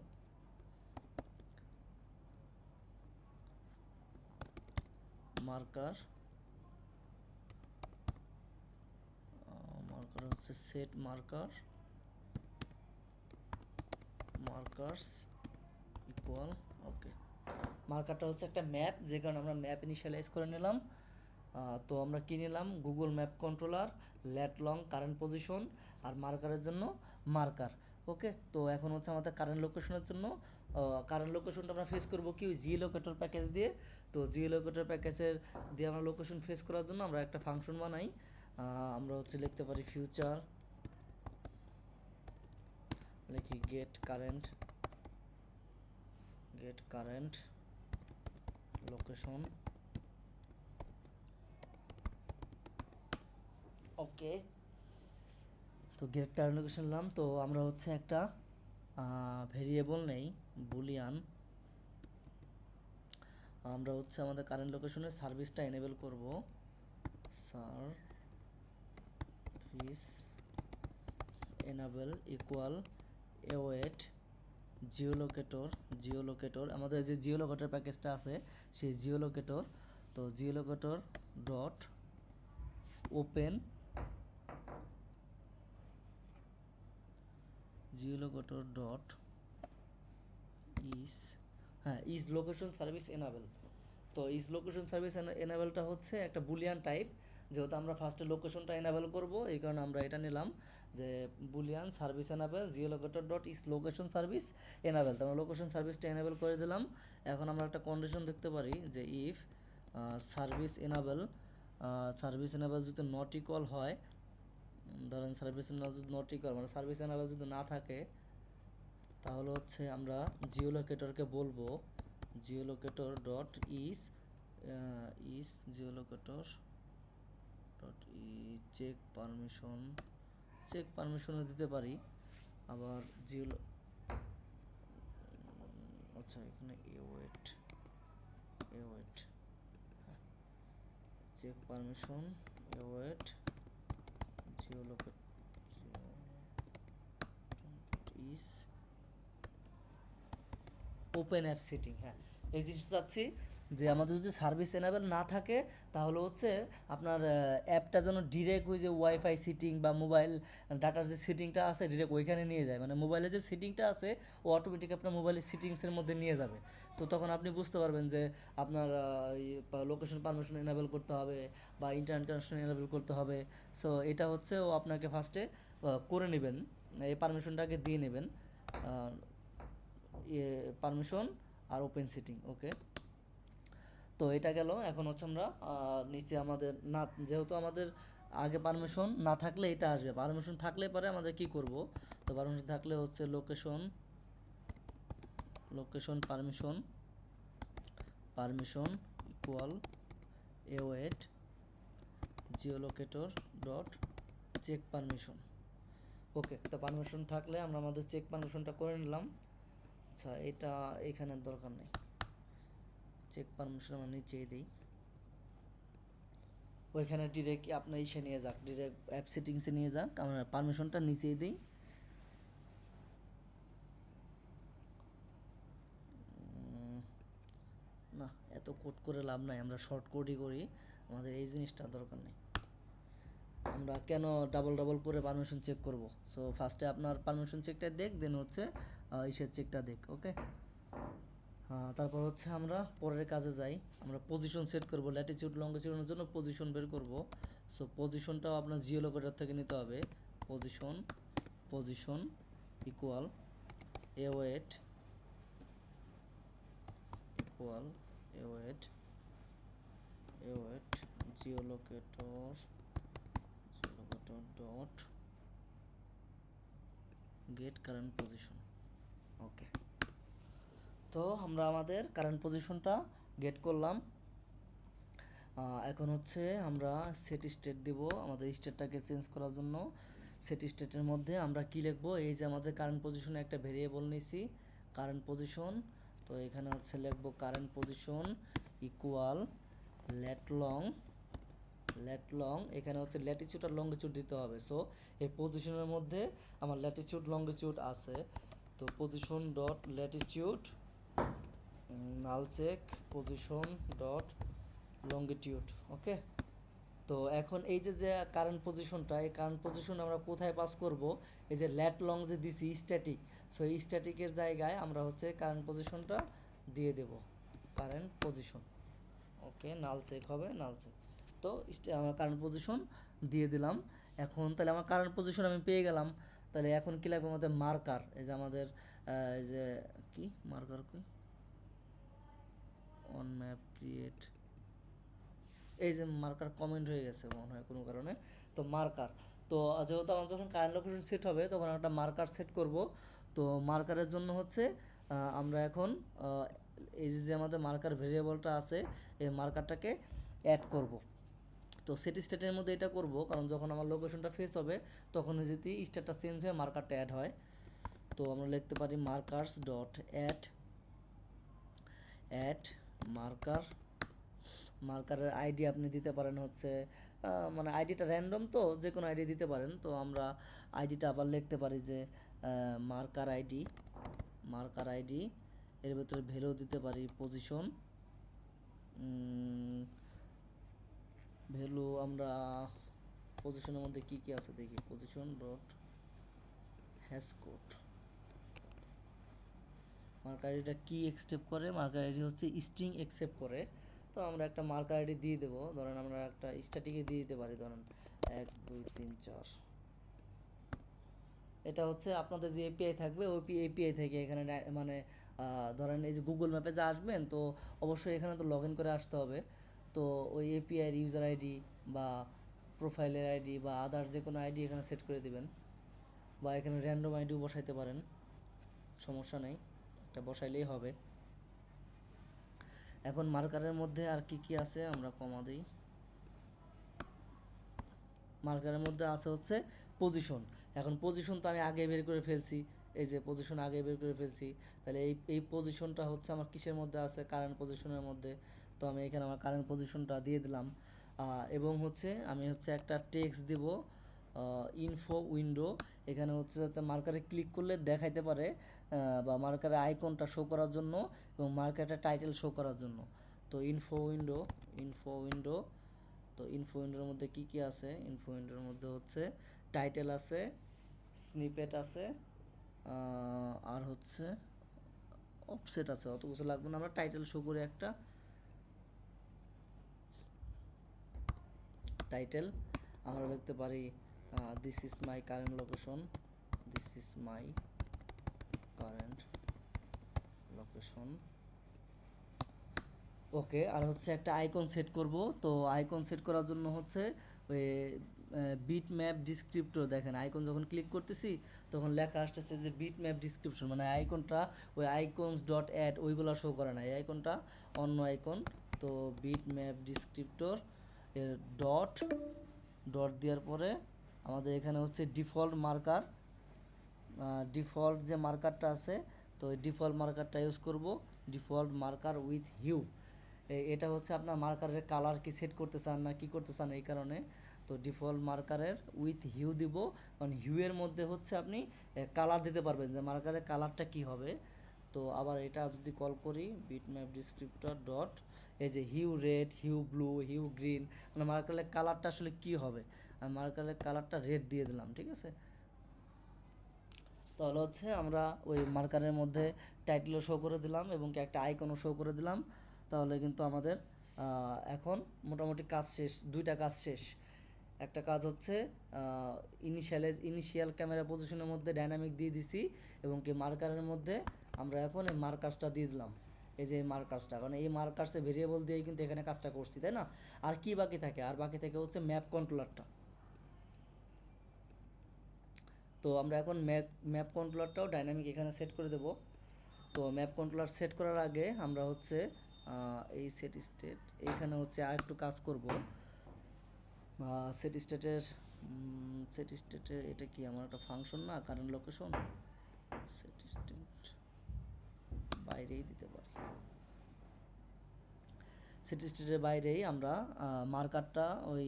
মার্কার হচ্ছে সেট মার্কারস ইকুয়াল। ওকে, মার্কারটা হচ্ছে একটা ম্যাপ, যে কারণে আমরা ম্যাপ ইনিশিয়ালাইজ করে নিলাম। তো আমরা কি নিলাম, Google map controller, lat long current position, আর মার্কারের জন্য মার্কার। ওকে, তো এখন হচ্ছে আমাদের কারেন্ট লোকেশনের জন্য কারেন্ট লোকেশনটা আমরা ফেস করব কি, ওই জিও লোকেটর প্যাকেজ দিয়ে। তো জিও লোকেটর প্যাকেজের দিয়ে আমরা লোকেশন ফেস করার জন্য আমরা একটা ফাংশন বানাই। আমরা হচ্ছে লিখতে পারি ফিউচার, লিখি গেট কারেন্ট লোকেশন। ওকে, তো গেট কারেন্ট লোকেশন নিলাম। তো আমরা হচ্ছে একটা ভেরিয়েবল নেই বুলিয়ান, আমরা হচ্ছে আমাদের কারেন্ট লোকেশনের সার্ভিসটা এনেবল করব, service enable equal await geolocator, আমাদের যে জিওলোকেটর প্যাকেজটা আছে সেই জিওলোকেটর। তো geolocator dot open is location service enable. তো ইজ লোকেশন সার্ভিস এনাবেলটা হচ্ছে একটা বুলিয়ান টাইপ, যেহেতু আমরা ফার্স্টে লোকেশনটা এনাবেল করব, এই কারণে আমরা এটা নিলাম যে boolean service enable geolocator dot is location service enable. তো আমরা লোকেশন সার্ভিসটা এনাবেল করে দিলাম। এখন আমরা একটা কন্ডিশন দেখতে পারি যে ইফ সার্ভিস এনাবেল যদি নট ইকুয়াল হয়, ধরেন সার্ভিস নট ইকুয়াল মানে সার্ভিস এনাবেল যদি না থাকে, তাহলে হচ্ছে আমরা জিওলোকেটরকে বলবো geolocator dot is geolocator dot ই চেক পারমিশনও দিতে পারি। আবার আচ্ছা, এখানে await check permission await geolocator is open app setting. হ্যাঁ, এই জিনিসটা চাচ্ছি যে আমাদের যদি সার্ভিস এনাবেল না থাকে, তাহলে হচ্ছে আপনার অ্যাপটা যেন ডিরেক্ট ওই যে ওয়াইফাই সিটিং বা মোবাইল ডাটার যে সিটিংটা আছে ডিরেক্ট ওইখানে নিয়ে যায়, মানে মোবাইলে যে সিটিংটা আছে ও অটোমেটিক আপনার মোবাইলের সিটিংসের মধ্যে নিয়ে যাবে। তো তখন আপনি বুঝতে পারবেন যে আপনার লোকেশন পারমিশন এনাবেল করতে হবে বা ইন্টারনেট কানেকশন এনাবেল করতে হবে। সো এটা হচ্ছে ও আপনাকে ফার্স্টে করে নেবেন, এই পারমিশনটাকে দিয়ে নেবেন। পারমিশন আর ওপেন সিটিং। ওকে, তো এটা গেল। এখন হচ্ছে আমরা নিচে আমাদের না, যেহেতু আমাদের আগে পারমিশন না থাকলে এটা আসবে, পারমিশন থাকলে পরে আমাদের কি করব, তো পারমিশন থাকলে হচ্ছে location permission equal await geolocator dot check permission. Okay, তো পারমিশন থাকলে আমরা আমাদের চেক পারমিশনটা করে নিলাম। আচ্ছা, এটা এখানে দরকার নেই, চেক পারমিশন আমরা নিচেই দিই, ওইখানে ডিরেক্ট আপনার ইসে নিয়ে যাক, ডিরেক্ট অ্যাপ সেটিংসে নিয়ে যাক, আমরা পারমিশনটা নিচেই দিই। না, এত কোড করে লাভ নাই, আমরা শর্ট কোডই করি, আমাদের এই জিনিসটা দরকার নেই। আমরা কেন ডাবল করে পারমিশন চেক করব? সো ফার্স্টে আপনার পারমিশন চেকটা দেখ, দেন হচ্ছে ইসের চেকটা দেখ। ওকে, তারপর হচ্ছে আমরা পরের কাজে যাই। আমরা পজিশন সেট করব, ল্যাটিটিউড লঙ্গিটিউডের জন্য পজিশন বের করব। সো পজিশনটাও আপনার জিওলোকেটর থেকে নিতে হবে। Position equal await geolocator dot get current position. Okay, তো আমরা আমাদের কারেন্ট পজিশনটা গেট করলাম। এখন হচ্ছে আমরা সেট স্টেট দিব, আমাদের স্টেটটাকে চেঞ্জ করার জন্য। সেট স্টেটের মধ্যে আমরা কি লিখবো, এই যে আমাদের কারেন্ট পজিশনে একটা ভেরিয়েবল নিয়েছি কারেন্ট পজিশন, তো এখানে হচ্ছে লিখবো current position equal lat long, এখানে হচ্ছে ল্যাটিটিউড আর লঙ্গিটিউড দিতে হবে। সো এই পজিশনের মধ্যে আমার ল্যাটিটিউড লঙ্গিটিউড আছে, তো পজিশন ডট ল্যাটিটিউড নাল চেক পজিশন ডট লঙ্গিটিউড। ওকে, তো এখন এই যে কারেন্ট পজিশনটা, এই কারেন্ট পজিশন আমরা কোথায় পাস করব, এই যে ল্যাট লং যে দিছি স্ট্যাটিক, সো এই স্ট্যাটিকের জায়গায় আমরা হচ্ছে কারেন্ট পজিশনটা দিয়ে দেব, কারেন্ট পজিশন। ওকে, নাল চেক হবে, নাল চেক। তো আমার কারেন্ট পজিশন দিয়ে দিলাম। এখন তাহলে আমার কারেন্ট পজিশন আমি পেয়ে গেলাম। তাহলে এখন কী লাগবে আমাদের মার্কার, এই যে আমাদের এই যে কি মার্কার কই, অন ম্যাপ ক্রিয়েট, এই যে মার্কার কমেন্ট হয়ে গেছে মনে হয় কোনো কারণে। তো মার্কার, তো যেহেতু আমার যখন কারেন্ট লোকেশন সেট হবে তখন একটা মার্কার সেট করব। তো মার্কারের জন্য হচ্ছে আমরা এখন এই যে আমাদের মার্কার ভেরিয়েবলটা আছে, এই মার্কারটাকে অ্যাড করব। তো সেট স্টেটের মধ্যে এটা করব, কারণ যখন আমার লোকেশনটা ফেস হবে তখন যদি স্টেটটা চেঞ্জ হয়ে মার্কারটা অ্যাড হয়। তো আমরা লিখতে পারি মার্কার্স ডট অ্যাড মার্কারের আইডি আপনি দিতে পারেন হচ্ছে মানে আইডিটা র্যান্ডম, তো যে কোনো আইডি দিতে পারেন। তো আমরা আইডিটা আবার লিখতে পারি যে মার্কার আইডি, এর ভিতরে ভ্যালু দিতে পারি পজিশন, ভ্যালু আমরা পজিশনের মধ্যে কি আছে দেখি, position dot hash code. Marker আইডিটা কি অ্যাকসেপ্ট করে, মার্কার আইডি হচ্ছে স্ট্রিং অ্যাকসেপ্ট করে। তো আমরা একটা মার্কার আইডি দিয়ে দেবো, ধরেন আমরা একটা স্ট্যাটিকে দিয়ে দিতে পারি, ধরেন 1 2 3 4। এটা হচ্ছে আপনাদের যে এপিআই থাকবে ওই এপিআই থেকে এখানে মানে ধরেন এই যে গুগল ম্যাপে যা আসবেন, তো অবশ্যই এখানে তো লগ ইন করে আসতে হবে। তো ওই এপিআইয়ের ইউজার আইডি বা প্রোফাইলের আইডি বা আদার যে কোনো আইডি এখানে সেট করে দিবেন, বা এখানে র্যান্ডম আইডিও বসাইতে পারেন, সমস্যা নেই, এটা বসাইলেই হবে। এখন মার্কারের মধ্যে আর কি আছে আমরা কমা দিই। মার্কারের মধ্যে আছে হচ্ছে পজিশন। এখন পজিশন তো আমি আগে বের করে ফেলছি, এই যে পজিশন আগে বের করে ফেলছি, তাহলে এই পজিশনটা হচ্ছে আমার কিসের মধ্যে আছে, কারেন্ট পজিশনের মধ্যে। তো আমি এখানে আমার কারেন্ট পজিশনটা দিয়ে দিলাম, এবং হচ্ছে আমি হচ্ছে একটা টেক্সট দিব ইনফো উইন্ডো, এখানে হচ্ছে যাতে মার্কারে ক্লিক করলে দেখাইতে পারে বা মার্কারের আইকনটা শো করার জন্য এবং মার্কারের টাইটেল শো করার জন্য। তো ইনফো উইন্ডো, তো ইনফো উইন্ডোর মধ্যে কি আছে, ইনফো উইন্ডোর মধ্যে হচ্ছে টাইটেল আছে, স্নিপেট আছে, আর হচ্ছে অফসেট আছে, অত কিছু লাগবে না, আমরা টাইটেল শো করে একটা টাইটেল আমরা লিখতে পারি this is my current location, this is my current location. Okay, আর হচ্ছে একটা আইকন সেট করব। তো আইকন সেট করার জন্য হচ্ছে ওই বিট ম্যাপ ডিসক্রিপ্টর, দেখেন আইকন যখন ক্লিক করতেছি তখন লেখা আসতেছে যে বিট ম্যাপ ডিসক্রিপশন, মানে আইকনটা ওই আইকনস ডট অ্যাড ওইগুলো শো করে না, এই আইকনটা অন্য আইকন। তো বিট ম্যাপ ডিসক্রিপ্টর এর ডট ডট দেওয়ার পরে আমাদের এখানে হচ্ছে ডিফল্ট মার্কার, ডিফল্ট যে মার্কারটা আছে, তো ওই ডিফল্ট মার্কারটা ইউজ করব, ডিফল্ট মার্কার উইথ হিউ। এটা হচ্ছে আপনার মার্কারের কালার কি সেট করতে চান না কি করতে চান এই কারণে। তো ডিফল্ট মার্কারের উইথ হিউ দিব, কারণ হিউয়ের মধ্যে হচ্ছে আপনি কালার দিতে পারবেন যে মার্কারের কালারটা কি হবে। তো আবার এটা যদি কল করি বিটম্যাপ ডিসক্রিপ্টর ডট, এই যে hue red, hue blue, hue green, মানে মার্কারের কালারটা আসলে কি হবে, আমি মার্কারের কালারটা রেড দিয়ে দিলাম, ঠিক আছে। তাহলে হচ্ছে আমরা ওই মার্কারের মধ্যে টাইটেলও শো করে দিলাম এবং কি একটা আইকনও শো করে দিলাম। তাহলে কিন্তু আমাদের এখন মোটামুটি কাজ শেষ, দুইটা কাজ শেষ। একটা কাজ হচ্ছে ইনিশিয়াল ক্যামেরা পজিশনের মধ্যে ডাইনামিক দিয়ে দিছি এবং কি মার্কারের মধ্যে আমরা এখন এই মার্কার্সটা দিয়ে দিলাম, এই যে মার্কার্সটা, কারণ এই মার্কার্সে ভেরিয়েবল দিয়েই কিন্তু এখানে কাজটা করছি, তাই না। আর কি বাকি থাকে, আর বাকি থাকে হচ্ছে ম্যাপ কন্ট্রোলারটা। তো আমরা এখন ম্যাপ কন্ট্রোলারটাও ডাইনামিক এখানে সেট করে দেব। তো ম্যাপ কন্ট্রোলার সেট করার আগে আমরা হচ্ছে এই সেট স্টেট এইখানে হচ্ছে আর একটু কাজ করব। সেট স্টেটের এটা কি আমার একটা ফাংশন না, কারেন্ট লোকেশন, সেট স্টেট বাইরেই দিতে পারি। সেট স্টেটের বাইরেই আমরা মার্কারটা ওই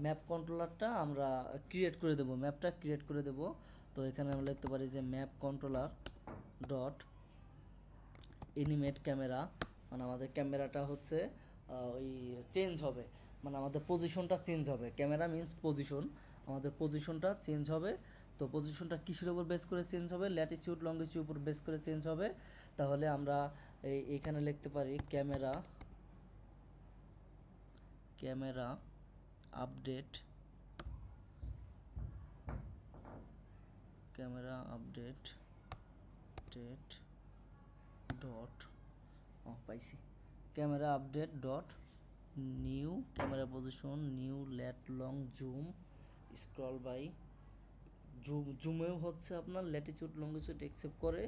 ম্যাপ কন্ট্রোলারটা আমরা ক্রিয়েট করে দেব, ম্যাপটা ক্রিয়েট করে দেব। তো এখানে আমরা লিখতে পারি যে map controller dot animate camera, মানে আমাদের ক্যামেরাটা হচ্ছে ওই চেঞ্জ হবে, মানে আমাদের পজিশনটা চেঞ্জ হবে, ক্যামেরা মিন্স পজিশন, আমাদের পজিশনটা চেঞ্জ হবে। তো পজিশনটা কিসের উপর বেস করে চেঞ্জ হবে, ল্যাটিটিউড লঙ্গিটিউড উপর বেস করে চেঞ্জ হবে। তাহলে আমরা এইখানে লিখতে পারি ক্যামেরা আপডেট, ক্যামেরা আপডেট ডেট ডট, পাইছি, camera update dot new camera position, new lat long zoom scroll by, জুমেও হচ্ছে আপনার ল্যাটিটিউড লঙ্গিটিউড অ্যাকসেপ্ট করে,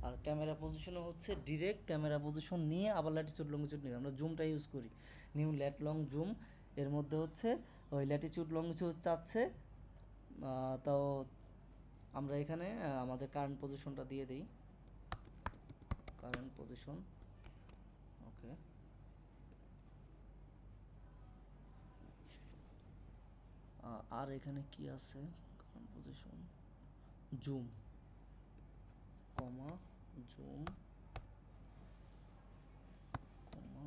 আর ক্যামেরা পজিশনে হচ্ছে ডিরেক্ট ক্যামেরা পজিশন নিয়ে আবার ল্যাটিটিউড লঙ্গিটিউড নিয়ে আমরা জুমটা ইউজ করি, নিউ ল্যাট লং জুম। এর মধ্যে হচ্ছে ওই ল্যাটিটিউড লঙ্গিটিউড চাচ্ছে। তো আমরা এখানে আমাদের কারেন্ট পজিশনটা দিয়ে দিই, কারেন্ট পজিশন। ওকে, আর এখানে কি আছে, কারেন্ট পজিশন জুম কমা জুম কমা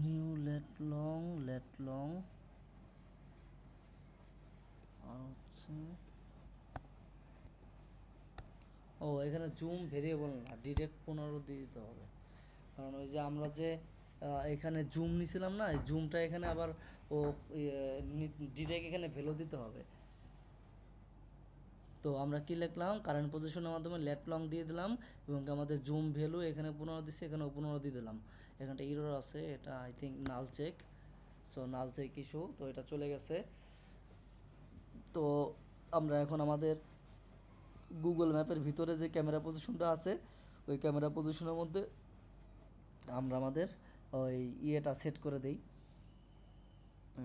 নিউ লেট লং আর হচ্ছে এখানে জুম ভেরিয়েবল না, ডিরেক্ট 15 দিয়ে দিতে হবে, কারণ ওই যে আমরা যে এখানে জুম নিছিলাম না, এই জুমটা এখানে আবার ও ডিরেক্ট এখানে ভ্যালু দিতে হবে। তো আমরা কি লিখলাম, কারেন্ট পজিশনের মাধ্যমে লেট লং দিয়ে দিলাম এবং আমাদের জুম ভ্যালু এখানে 15 দিচ্ছি, এখানেও 15 দিয়ে দিলাম। এখানটা ইরর আছে, এটা I think null check, so null check issue, তো এটা চলে গেছে। তো আমরা এখন আমাদের গুগল ম্যাপের ভিতরে যে ক্যামেরা পজিশনটা আছে ওই ক্যামেরা পজিশনের মধ্যে আমরা আমাদের ওই ইয়েটা সেট করে দেই,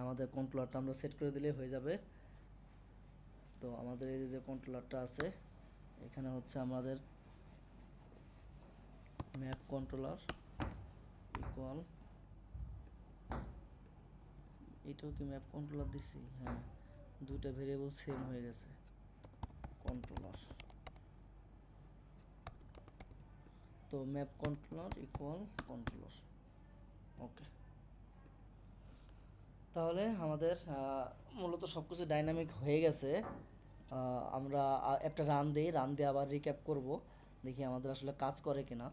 আমাদের কন্ট্রোলারটা আমরা সেট করে দিলে হয়ে যাবে। তো আমাদের এই যে কন্ট্রোলারটা আছে এখানে হচ্ছে আমাদের ম্যাপ কন্ট্রোলার ইকুয়াল, এটাও কি ম্যাপ কন্ট্রোলার দিছি, হ্যাঁ দুইটা ভেরিয়েবল সেম হয়ে গেছে, কন্ট্রোলার। তো ম্যাপ কন্ট্রোলার ইকুয়াল কন্ট্রোলার, ওকে। তাহলে আমাদের মূলত সব কিছু ডাইনামিক হয়ে গেছে। আমরা একটা রান দিয়ে আবার রিক্যাপ করব, দেখি আমাদের আসলে কাজ করে কিনা।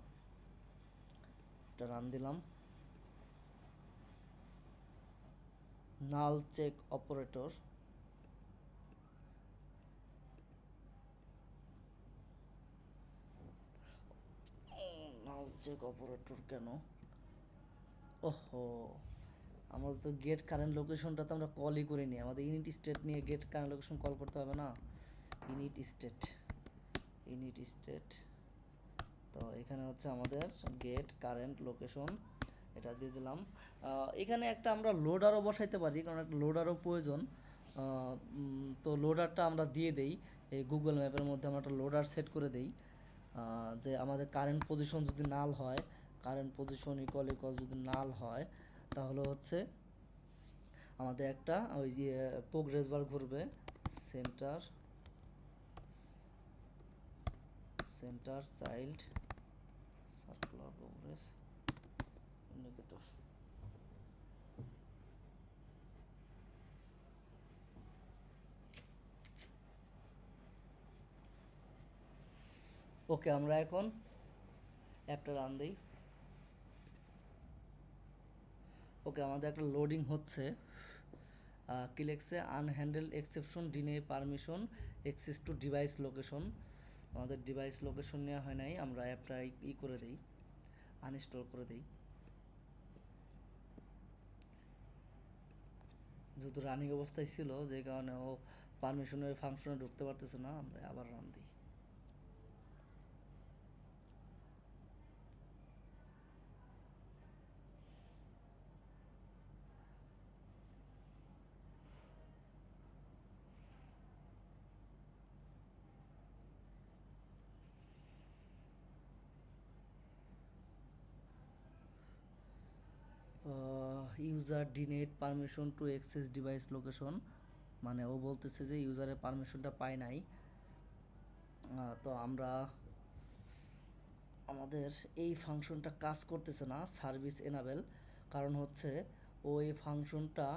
একটা রান দিলাম, নাল চেক অপারেটর। নাল চেক অপারেটর কেন? ওহো, আমাদের তো গেট কারেন্ট লোকেশনটা তো আমরা কলই করিনি, আমাদের ইউনিট স্টেট নিয়ে গেট কারেন্ট লোকেশন কল করতে হবে না। ইউনিট স্টেট, ইউনিট স্টেট, তো এখানে হচ্ছে আমাদের গেট কারেন্ট লোকেশন, এটা দিয়ে দিলাম। এখানে একটা আমরা লোডারও বসাইতে পারি, কারণ একটা লোডারও প্রয়োজন। তো লোডারটা আমরা দিয়ে দেই, এই গুগল ম্যাপের মধ্যে আমরা একটা লোডার সেট করে দেই, যে আমাদের কারেন্ট পজিশন যদি নাল হয়, কারেন্ট পজিশন ইকুয়াল যদি নাল হয়, তাহলে হচ্ছে আমাদের একটা ওই যে প্রোগ্রেস বার ঘুরবে, center center child circular progress indicator. Okay, আমরা এখন অ্যাপটা রান দিই। ওকে, আমাদের একটা লোডিং হচ্ছে। কি লিখছে? Unhandled exception denied permission access to device location. আমাদের ডিভাইস লোকেশন নেওয়া হয় নাই, আমরা অ্যাপটা করে দিই, আনইনস্টল করে দিই। যেহেতু রানিং অবস্থায় ছিল, যে কারণে ও পারমিশনের ফাংশনে ঢুকতে পারতেছে না, আমরা আবার রান দিই। User denied permission to access device location, মানে ও বলতেছে যে ইউজারের পারমিশনটা পায় নাই। তো আমরা আমাদের এই ফাংশনটা কাজ করতেছে না, সার্ভিস এনাবেল, কারণ হচ্ছে ওই ফাংশনটা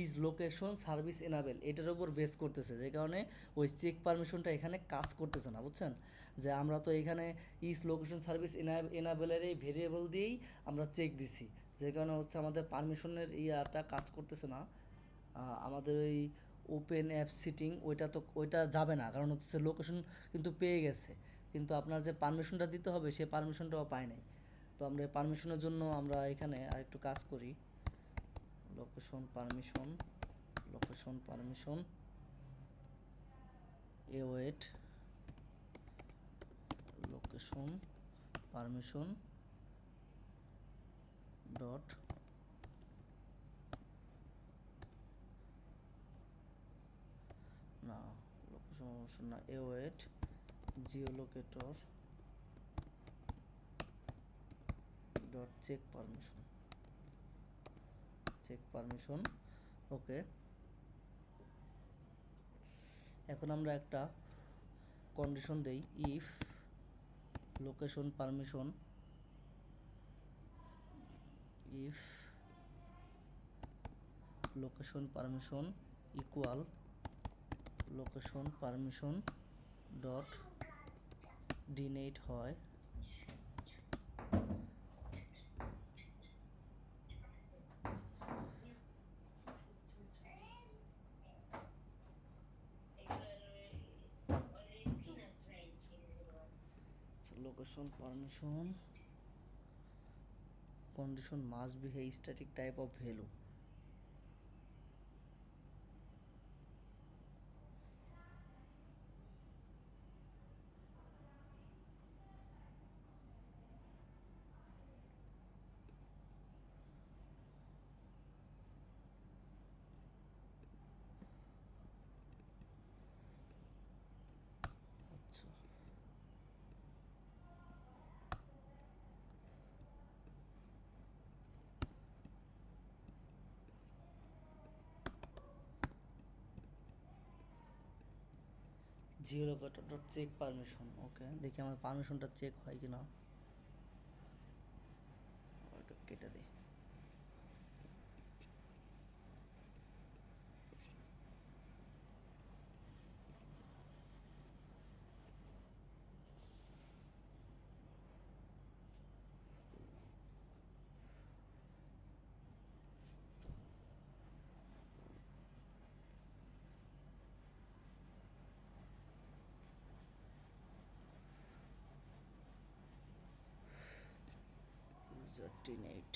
ইজ লোকেশন সার্ভিস এনাবেল এটার উপর বেস করতেছে, যে কারণে ওই চেক পারমিশনটা এখানে কাজ করতেছে না, বুঝছেন? যে আমরা তো এখানে ইজ লোকেশন সার্ভিস এনাবেলের এই ভেরিয়েবল দিয়েই আমরা চেক দিছি, যে কারণে হচ্ছে আমাদের পারমিশনের ইয়াটা কাজ করতেছে না। আমাদের ওই ওপেন অ্যাপ সিটিং ওইটা যাবে না, কারণ হচ্ছে লোকেশন কিন্তু পেয়ে গেছে, কিন্তু আপনার যে পারমিশনটা দিতে হবে সেই পারমিশনটাও পায় নাই। তো আমরা এই পারমিশনের জন্য আমরা এখানে আরেকটু কাজ করি, location permission, location permission await, location permission dot না, লোকেশন না, await geolocator dot check permission, check permission. Okay, এখন আমরা একটা কন্ডিশন দেই, if location permission, if location permission equal location permission dot denied হয়, location permission condition must be a static type of value. আচ্ছা, জিওলোকেটর dot check permission. ওকে, দেখি আমার পারমিশনটা check হয় কিনা, ওটা কেটে দিই। ডিনেট,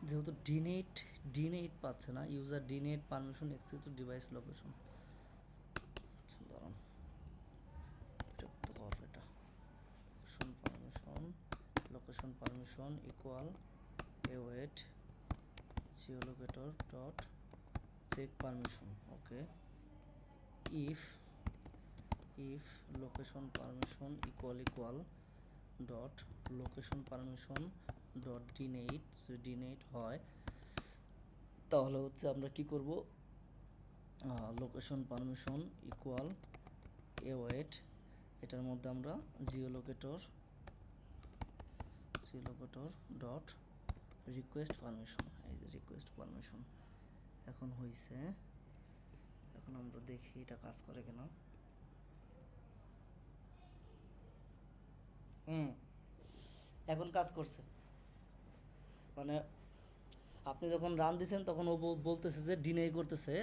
যেহেতু ডিনেট পাচ্ছে না, user denied permission access to device location. দাঁড়ান, বিরক্তকর এটা। Location permission equal await geolocator dot check permission. Okay, if location permission equal dot location permission dot denied, যদি denied হয় তাহলে হচ্ছে আমরা কি করব, লোকেশন পারমিশন ইকুয়াল await, এটার মধ্যে আমরা জিওলোকেটর ডট রিকোয়েস্ট পারমিশন, এই যে রিকোয়েস্ট পারমিশন এখন হয়েছে। এখন আমরা দেখি এটা কাজ করে কিনা। এখন কাজ করছে, মানে আপনি যখন রান দিচ্ছেন তখন ও বলতেছে যে ডিনাই করতেছে,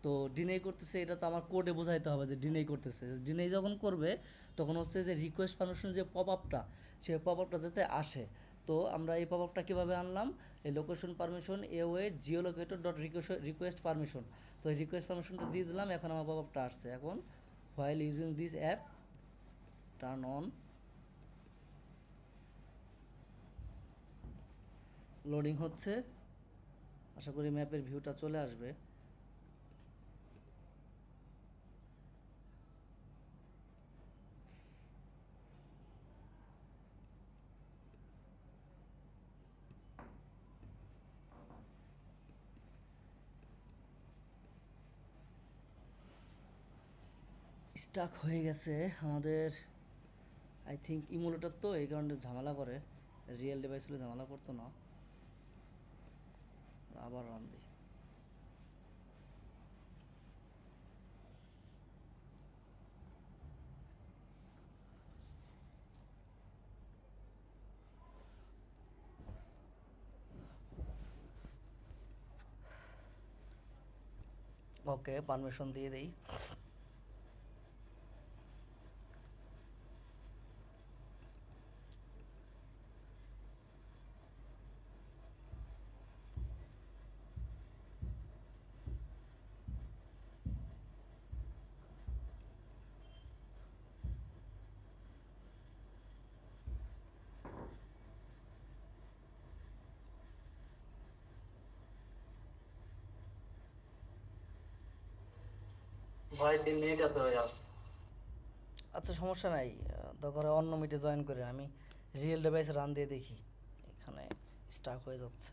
তো ডিনাই করতেছে এটা তো আমার কোডে বোঝাইতে হবে যে ডিনাই করতেছে। ডিনাই যখন করবে তখন হচ্ছে যে রিকোয়েস্ট পারমিশন যে পপ আপটা, সে পপ আপটা যাতে আসে। তো আমরা এই পপ আপটা কীভাবে আনলাম, এই location permission await geolocator dot request permission, তো এই রিকোয়েস্ট পারমিশনটা দিয়ে দিলাম, এখন আমার পপ আপটা আসছে। এখন while using this app turn on, loading হচ্ছে, আশা করি ম্যাপের ভিউটা চলে আসবে। স্টাক হয়ে গেছে আমাদের, আই থিঙ্ক ইমুলেটর তো এই কারণে ঝামেলা করে, রিয়েল ডিভাইস হলে ঝামেলা করতো না। আবার রান দিই। ওকে, পারমিশন দিয়ে দেই। আচ্ছা সমস্যা নাই, দরকার হয় অন্য মিটে জয়েন করে, আমি রিয়েল ডিভাইসে রান দিয়ে দেখি, এখানে স্টাক হয়ে যাচ্ছে।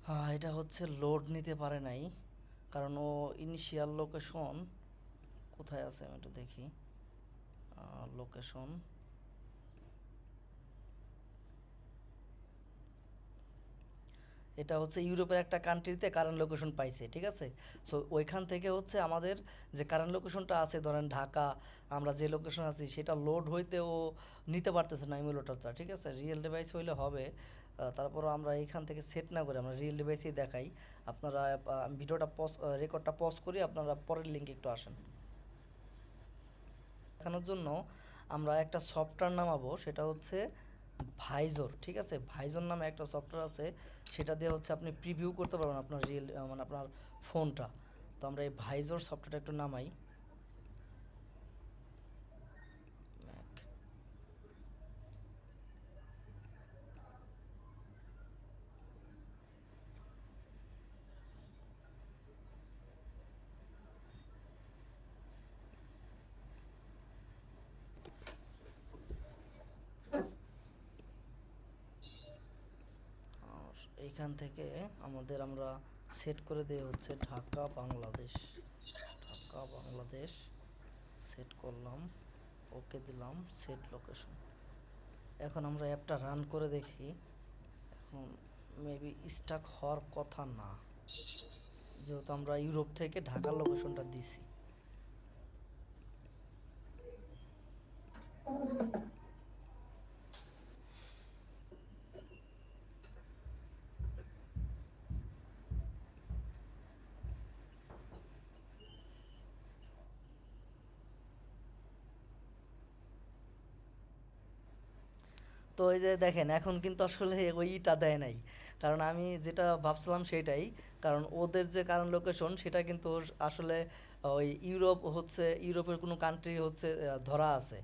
হ্যাঁ, এটা হচ্ছে লোড নিতে পারে নাই, কারণ ও ইনিশিয়াল লোকেশন কোথায় আছে আমি একটু দেখি। লোকেশন, এটা হচ্ছে ইউরোপের একটা কান্ট্রিতে কারেন্ট লোকেশন পাইছে, ঠিক আছে। সো ওইখান থেকে হচ্ছে আমাদের যে কারেন্ট লোকেশনটা আছে, ধরেন ঢাকা, আমরা যে লোকেশন আছি সেটা লোড হইতে ও নিতে পারতেছে না ইমুলেটরটা, ঠিক আছে। রিয়েল ডিভাইস হইলে হবে, তারপরও আমরা এখান থেকে সেট না করে আমরা রিয়েল ডিভাইসেই দেখাই। আপনারা ভিডিওটা রেকর্ডটা পজ করি, আপনারা পরের লিঙ্কে একটু আসেন। দেখানোর জন্য আমরা একটা সফটওয়্যার নামাবো, সেটা হচ্ছে ভাইজর, ঠিক আছে। ভাইজর নামে একটা সফটওয়্যার আছে, সেটা দিয়ে হচ্ছে আপনি প্রিভিউ করতে পারবেন আপনার রিয়েল মানে আপনার ফোনটা। তো আমরা এই ভাইজর সফটওয়্যারটা একটু নামাই। আর এইখান থেকে আমরা সেট করে দিয়ে হচ্ছে ঢাকা বাংলাদেশ সেট করলাম, ওকে দিলাম, সেট লোকেশন। এখন আমরা অ্যাপটা রান করে দেখি, এখন মেবি স্টাক হওয়ার কথা না, যেহেতু আমরা ইউরোপ থেকে ঢাকার লোকেশনটা দিছি। তো এই যে দেখেন এখন কিন্তু আসলে ওইটা দেয় নাই, কারণ আমি যেটা ভাবছিলাম সেটাই, কারণ ওদের যে কারেন্ট লোকেশন সেটা কিন্তু আসলে ওই ইউরোপ হচ্ছে, ইউরোপের কোনো কান্ট্রি হচ্ছে ধরা আছে।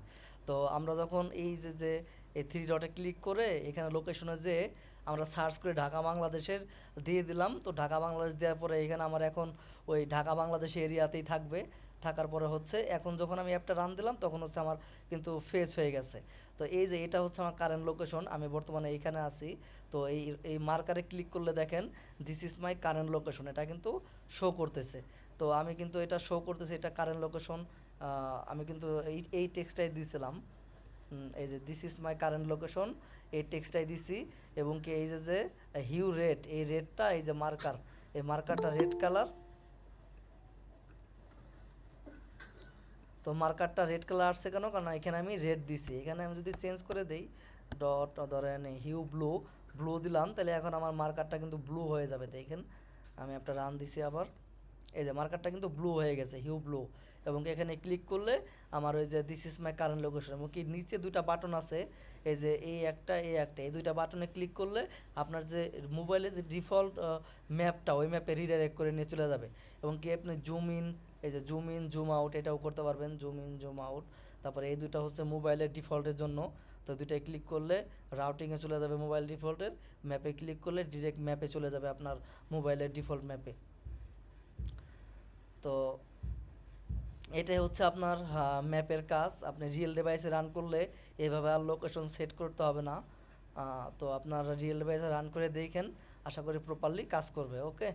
তো আমরা যখন এই যে যে এই থ্রি ডটে ক্লিক করে এখানে লোকেশনে যে আমরা সার্চ করে ঢাকা বাংলাদেশের দিয়ে দিলাম, তো ঢাকা বাংলাদেশ দেওয়ার পরে এখানে আমার এখন ওই ঢাকা বাংলাদেশ এরিয়াতেই থাকবে। থাকার পরে হচ্ছে এখন যখন আমি অ্যাপটা রান দিলাম তখন হচ্ছে আমার কিন্তু ফেস হয়ে গেছে। তো এই যে এটা হচ্ছে আমার কারেন্ট লোকেশন, আমি বর্তমানে এইখানে আছি। তো এই মার্কারে ক্লিক করলে দেখেন this is my current location, এটা কিন্তু শো করতেছে। তো আমি কিন্তু এটা শো করতেছে, এটা কারেন্ট লোকেশন। আমি কিন্তু এই টেক্সটটাই দিয়েছিলাম। এই যে this is my current location, এই টেক্সটটাই দিছি। এবং কি এই যে যে হিউ রেড, এই রেডটা এই যে মার্কার, এই মার্কারটা রেড কালার। তো মার্কারটা রেড কালার আসছে কেন, কারণ এখানে আমি রেড দিছি। এখানে আমি যদি চেঞ্জ করে দেই ডট ধরেন হিউ ব্লু, ব্লু দিলাম, তাহলে এখন আমার মার্কারটা কিন্তু ব্লু হয়ে যাবে। দেখেন আমি একটা রান দিছি আবার, এই যে মার্কারটা কিন্তু ব্লু হয়ে গেছে, হিউ ব্লু। এবং এখানে ক্লিক করলে আমার ওই যে this is my current location, এবং কি নিচে দুইটা বাটন আছে, এই যে এই একটা এই একটা, এই দুইটা বাটনে ক্লিক করলে আপনার যে মোবাইলে যে ডিফল্ট ম্যাপটা ওই ম্যাপে রিডাইরেক্ট করে নিয়ে চলে যাবে। এবং কি আপনি জুম ইন, এই যে জুম ইন জুম আউট এটাও করতে পারবেন, জুম ইন জুম আউট। তারপরে এই দুইটা হচ্ছে মোবাইলের ডিফল্টের জন্য। তো দুইটায় ক্লিক করলে রাউটিংয়ে চলে যাবে মোবাইল ডিফল্টের, ম্যাপে ক্লিক করলে ডিরেক্ট ম্যাপে চলে যাবে আপনার মোবাইলের ডিফল্ট ম্যাপে। তো এটাই হচ্ছে আপনার ম্যাপের কাজ। আপনি রিয়েল ডিভাইসে রান করলে এভাবে আর লোকেশন সেট করতে হবে না। তো আপনার রিয়েল ডিভাইসে রান করে দেখেন, আশা করি প্রপারলি কাজ করবে। ওকে,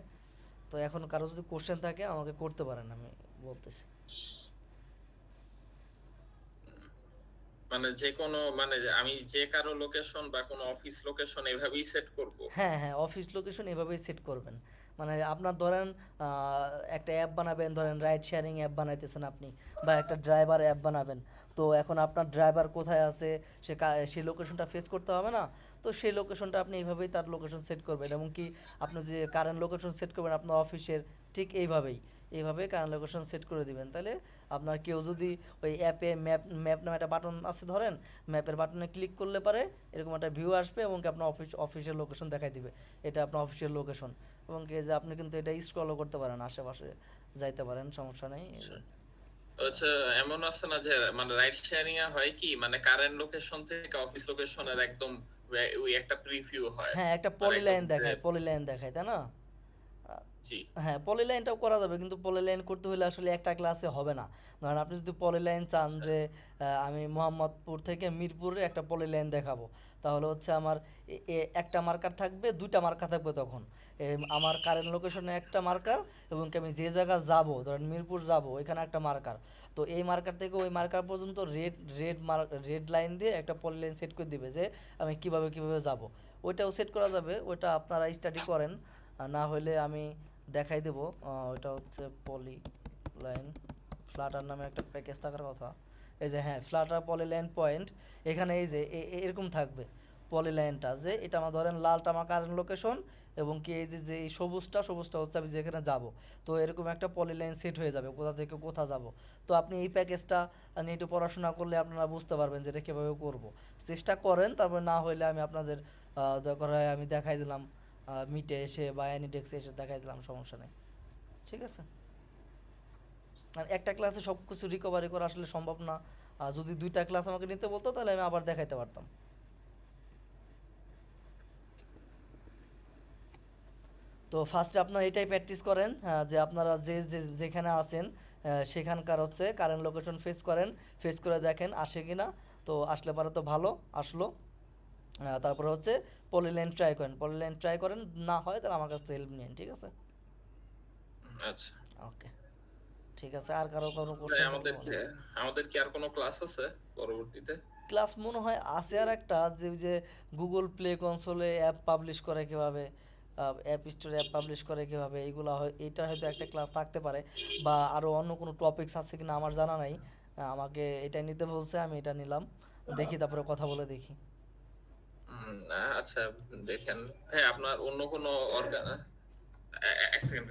তো এখন কারো যদি কোশ্চেন থাকে আমাকে করতে পারেন, আমি বলতেছি। মানে যে কোনো মানে আমি যে কারো লোকেশন বা কোনো অফিস লোকেশন এভাবেই সেট করব? হ্যাঁ হ্যাঁ, অফিস লোকেশন এভাবেই সেট করবেন। মানে আপনার ধরেন একটা অ্যাপ বানাবেন, ধরেন রাইড শেয়ারিং অ্যাপ বানাইতেছেন আপনি, বা একটা ড্রাইভার অ্যাপ বানাবেন। তো এখন আপনার ড্রাইভার কোথায় আছে সেই লোকেশনটা ফেস করতে হবে না। তো সেই লোকেশনটা আপনি এইভাবেই তার লোকেশন সেট করবেন। এবং কি আপনি যে কারেন্ট লোকেশন সেট করবেন আপনার অফিসের, ঠিক এইভাবে কারেন্ট লোকেশন সেট করে দিবেন। তাহলে আপনার কেউ যদি ওই অ্যাপে ম্যাপ ম্যাপ নামে একটা বাটন আছে ধরেন, ম্যাপের বাটনে ক্লিক করলে পারে এরকম একটা ভিউ আসবে, এবং কি আপনার অফিসের লোকেশন দেখাই দিবে, এটা আপনার অফিসিয়াল লোকেশন। এবং কি যে আপনি কিন্তু এটা স্ক্রলও করতে পারেন, আশেপাশে যাইতে পারেন, সমস্যা নেই। আচ্ছা আচ্ছা, এমন আছে না যে মানে রাইড শেয়ারিং এ হয় কি মানে কারেন্ট লোকেশন থেকে অফিস লোকেশনের একদম ওই একটা প্রিভিউ হয়, হ্যাঁ, একটা মানে একদম পলিলাইন দেখায়, তাই না? জি। হ্যাঁ, পলিলাইনটাও করা যাবে, কিন্তু পলিলাইন করতে হলে আসলে একটা ক্লাসে হবে না। ধরেন আপনি যদি পলিলাইন চান আচ্ছা যে আমি মোহাম্মদপুর থেকে মিরপুরে একটা পলিলাইন দেখাবো, তাহলে হচ্ছে আমার একটা মার্কার থাকবে, দুইটা মার্কার থাকবে তখন। আমার কারেন্ট লোকেশনে একটা মার্কার, এবং কি আমি যে জায়গা যাব, ধরেন মিরপুর যাব, এখানে একটা মার্কার। তো এই মার্কার থেকে ওই মার্কার পর্যন্ত রেড লাইন দিয়ে একটা পলিলাইন সেট করে দিবে যে আমি কিভাবে যাব। ওইটাও সেট করা যাবে, ওইটা আপনারা স্টাডি করেন। না হলে আমি দেখাই দেবো। ওইটা হচ্ছে পলি লাইন ফ্লাটার নামে একটা প্যাকেজ থাকার কথা। এই যে হ্যাঁ, ফ্লাটার পলি লাইন পয়েন্ট, এখানে এই যে এরকম থাকবে পলি লাইনটা, যে এটা আমার ধরেন লালটা আমার কারেন্ট লোকেশন, এবং কি এই যে যে এই সবুজটা হচ্ছে আমি যেখানে যাব। তো এরকম একটা পলি লাইন সেট হয়ে যাবে কোথা থেকে কোথা যাব। তো আপনি এই প্যাকেজটা নিয়ে একটু পড়াশোনা করলে আপনারা বুঝতে পারবেন যে এটা কীভাবে করবো। চেষ্টা করেন, তারপর না হলে আমি আপনাদের দরকার হয় আমি দেখাই দিলাম, মিটে এসে বা অ্যানিডেক্সে এসে দেখাই দিলাম, সমস্যা নেই। ঠিক আছে, আর একটা ক্লাসে সব কিছু রিকভারি করা আসলে সম্ভব না। আর যদি দুইটা ক্লাস আমাকে নিতে বলতো তাহলে আমি আবার দেখাইতে পারতাম। তো ফার্স্টে আপনারা এটাই প্র্যাকটিস করেন, যে আপনারা যেখানে আছেন সেখানকার হচ্ছে কারেন্ট লোকেশন ফেস করে দেখেন আসে কি না। তো আসলে পারে তো ভালো, আসলো। তারপরে হচ্ছে পলিলাইন ট্রাই করেন, না হয় তাহলে আমার কাছ থেকে হেল্প নিন। ঠিক আছে, আচ্ছা ওকে, ঠিক আছে। আর কারো কোনো ভাই, কোশ্চেন থাকলে আমাদের কি বলেন। আমাদের কি আর কোনো ক্লাস আছে পরবর্তীতে? ক্লাস মনে হয় আছে আর একটা, যে ওই যে গুগল প্লে কনসোলে অ্যাপ পাবলিশ করে কীভাবে, অ্যাপ স্টোরে অ্যাপ পাবলিশ করে কীভাবে, এইগুলো হয়, এইটা হয়তো একটা ক্লাস থাকতে পারে। বা আরও অন্য কোনো টপিকস আছে কিনা আমার জানা নাই। আমাকে এটা নিতে বলছে, আমি এটা নিলাম, দেখি তারপরে কথা বলে দেখি। আচ্ছা দেখেন ভাই, আপনার অন্য কোনো অর্গান, এক সেকেন্ড।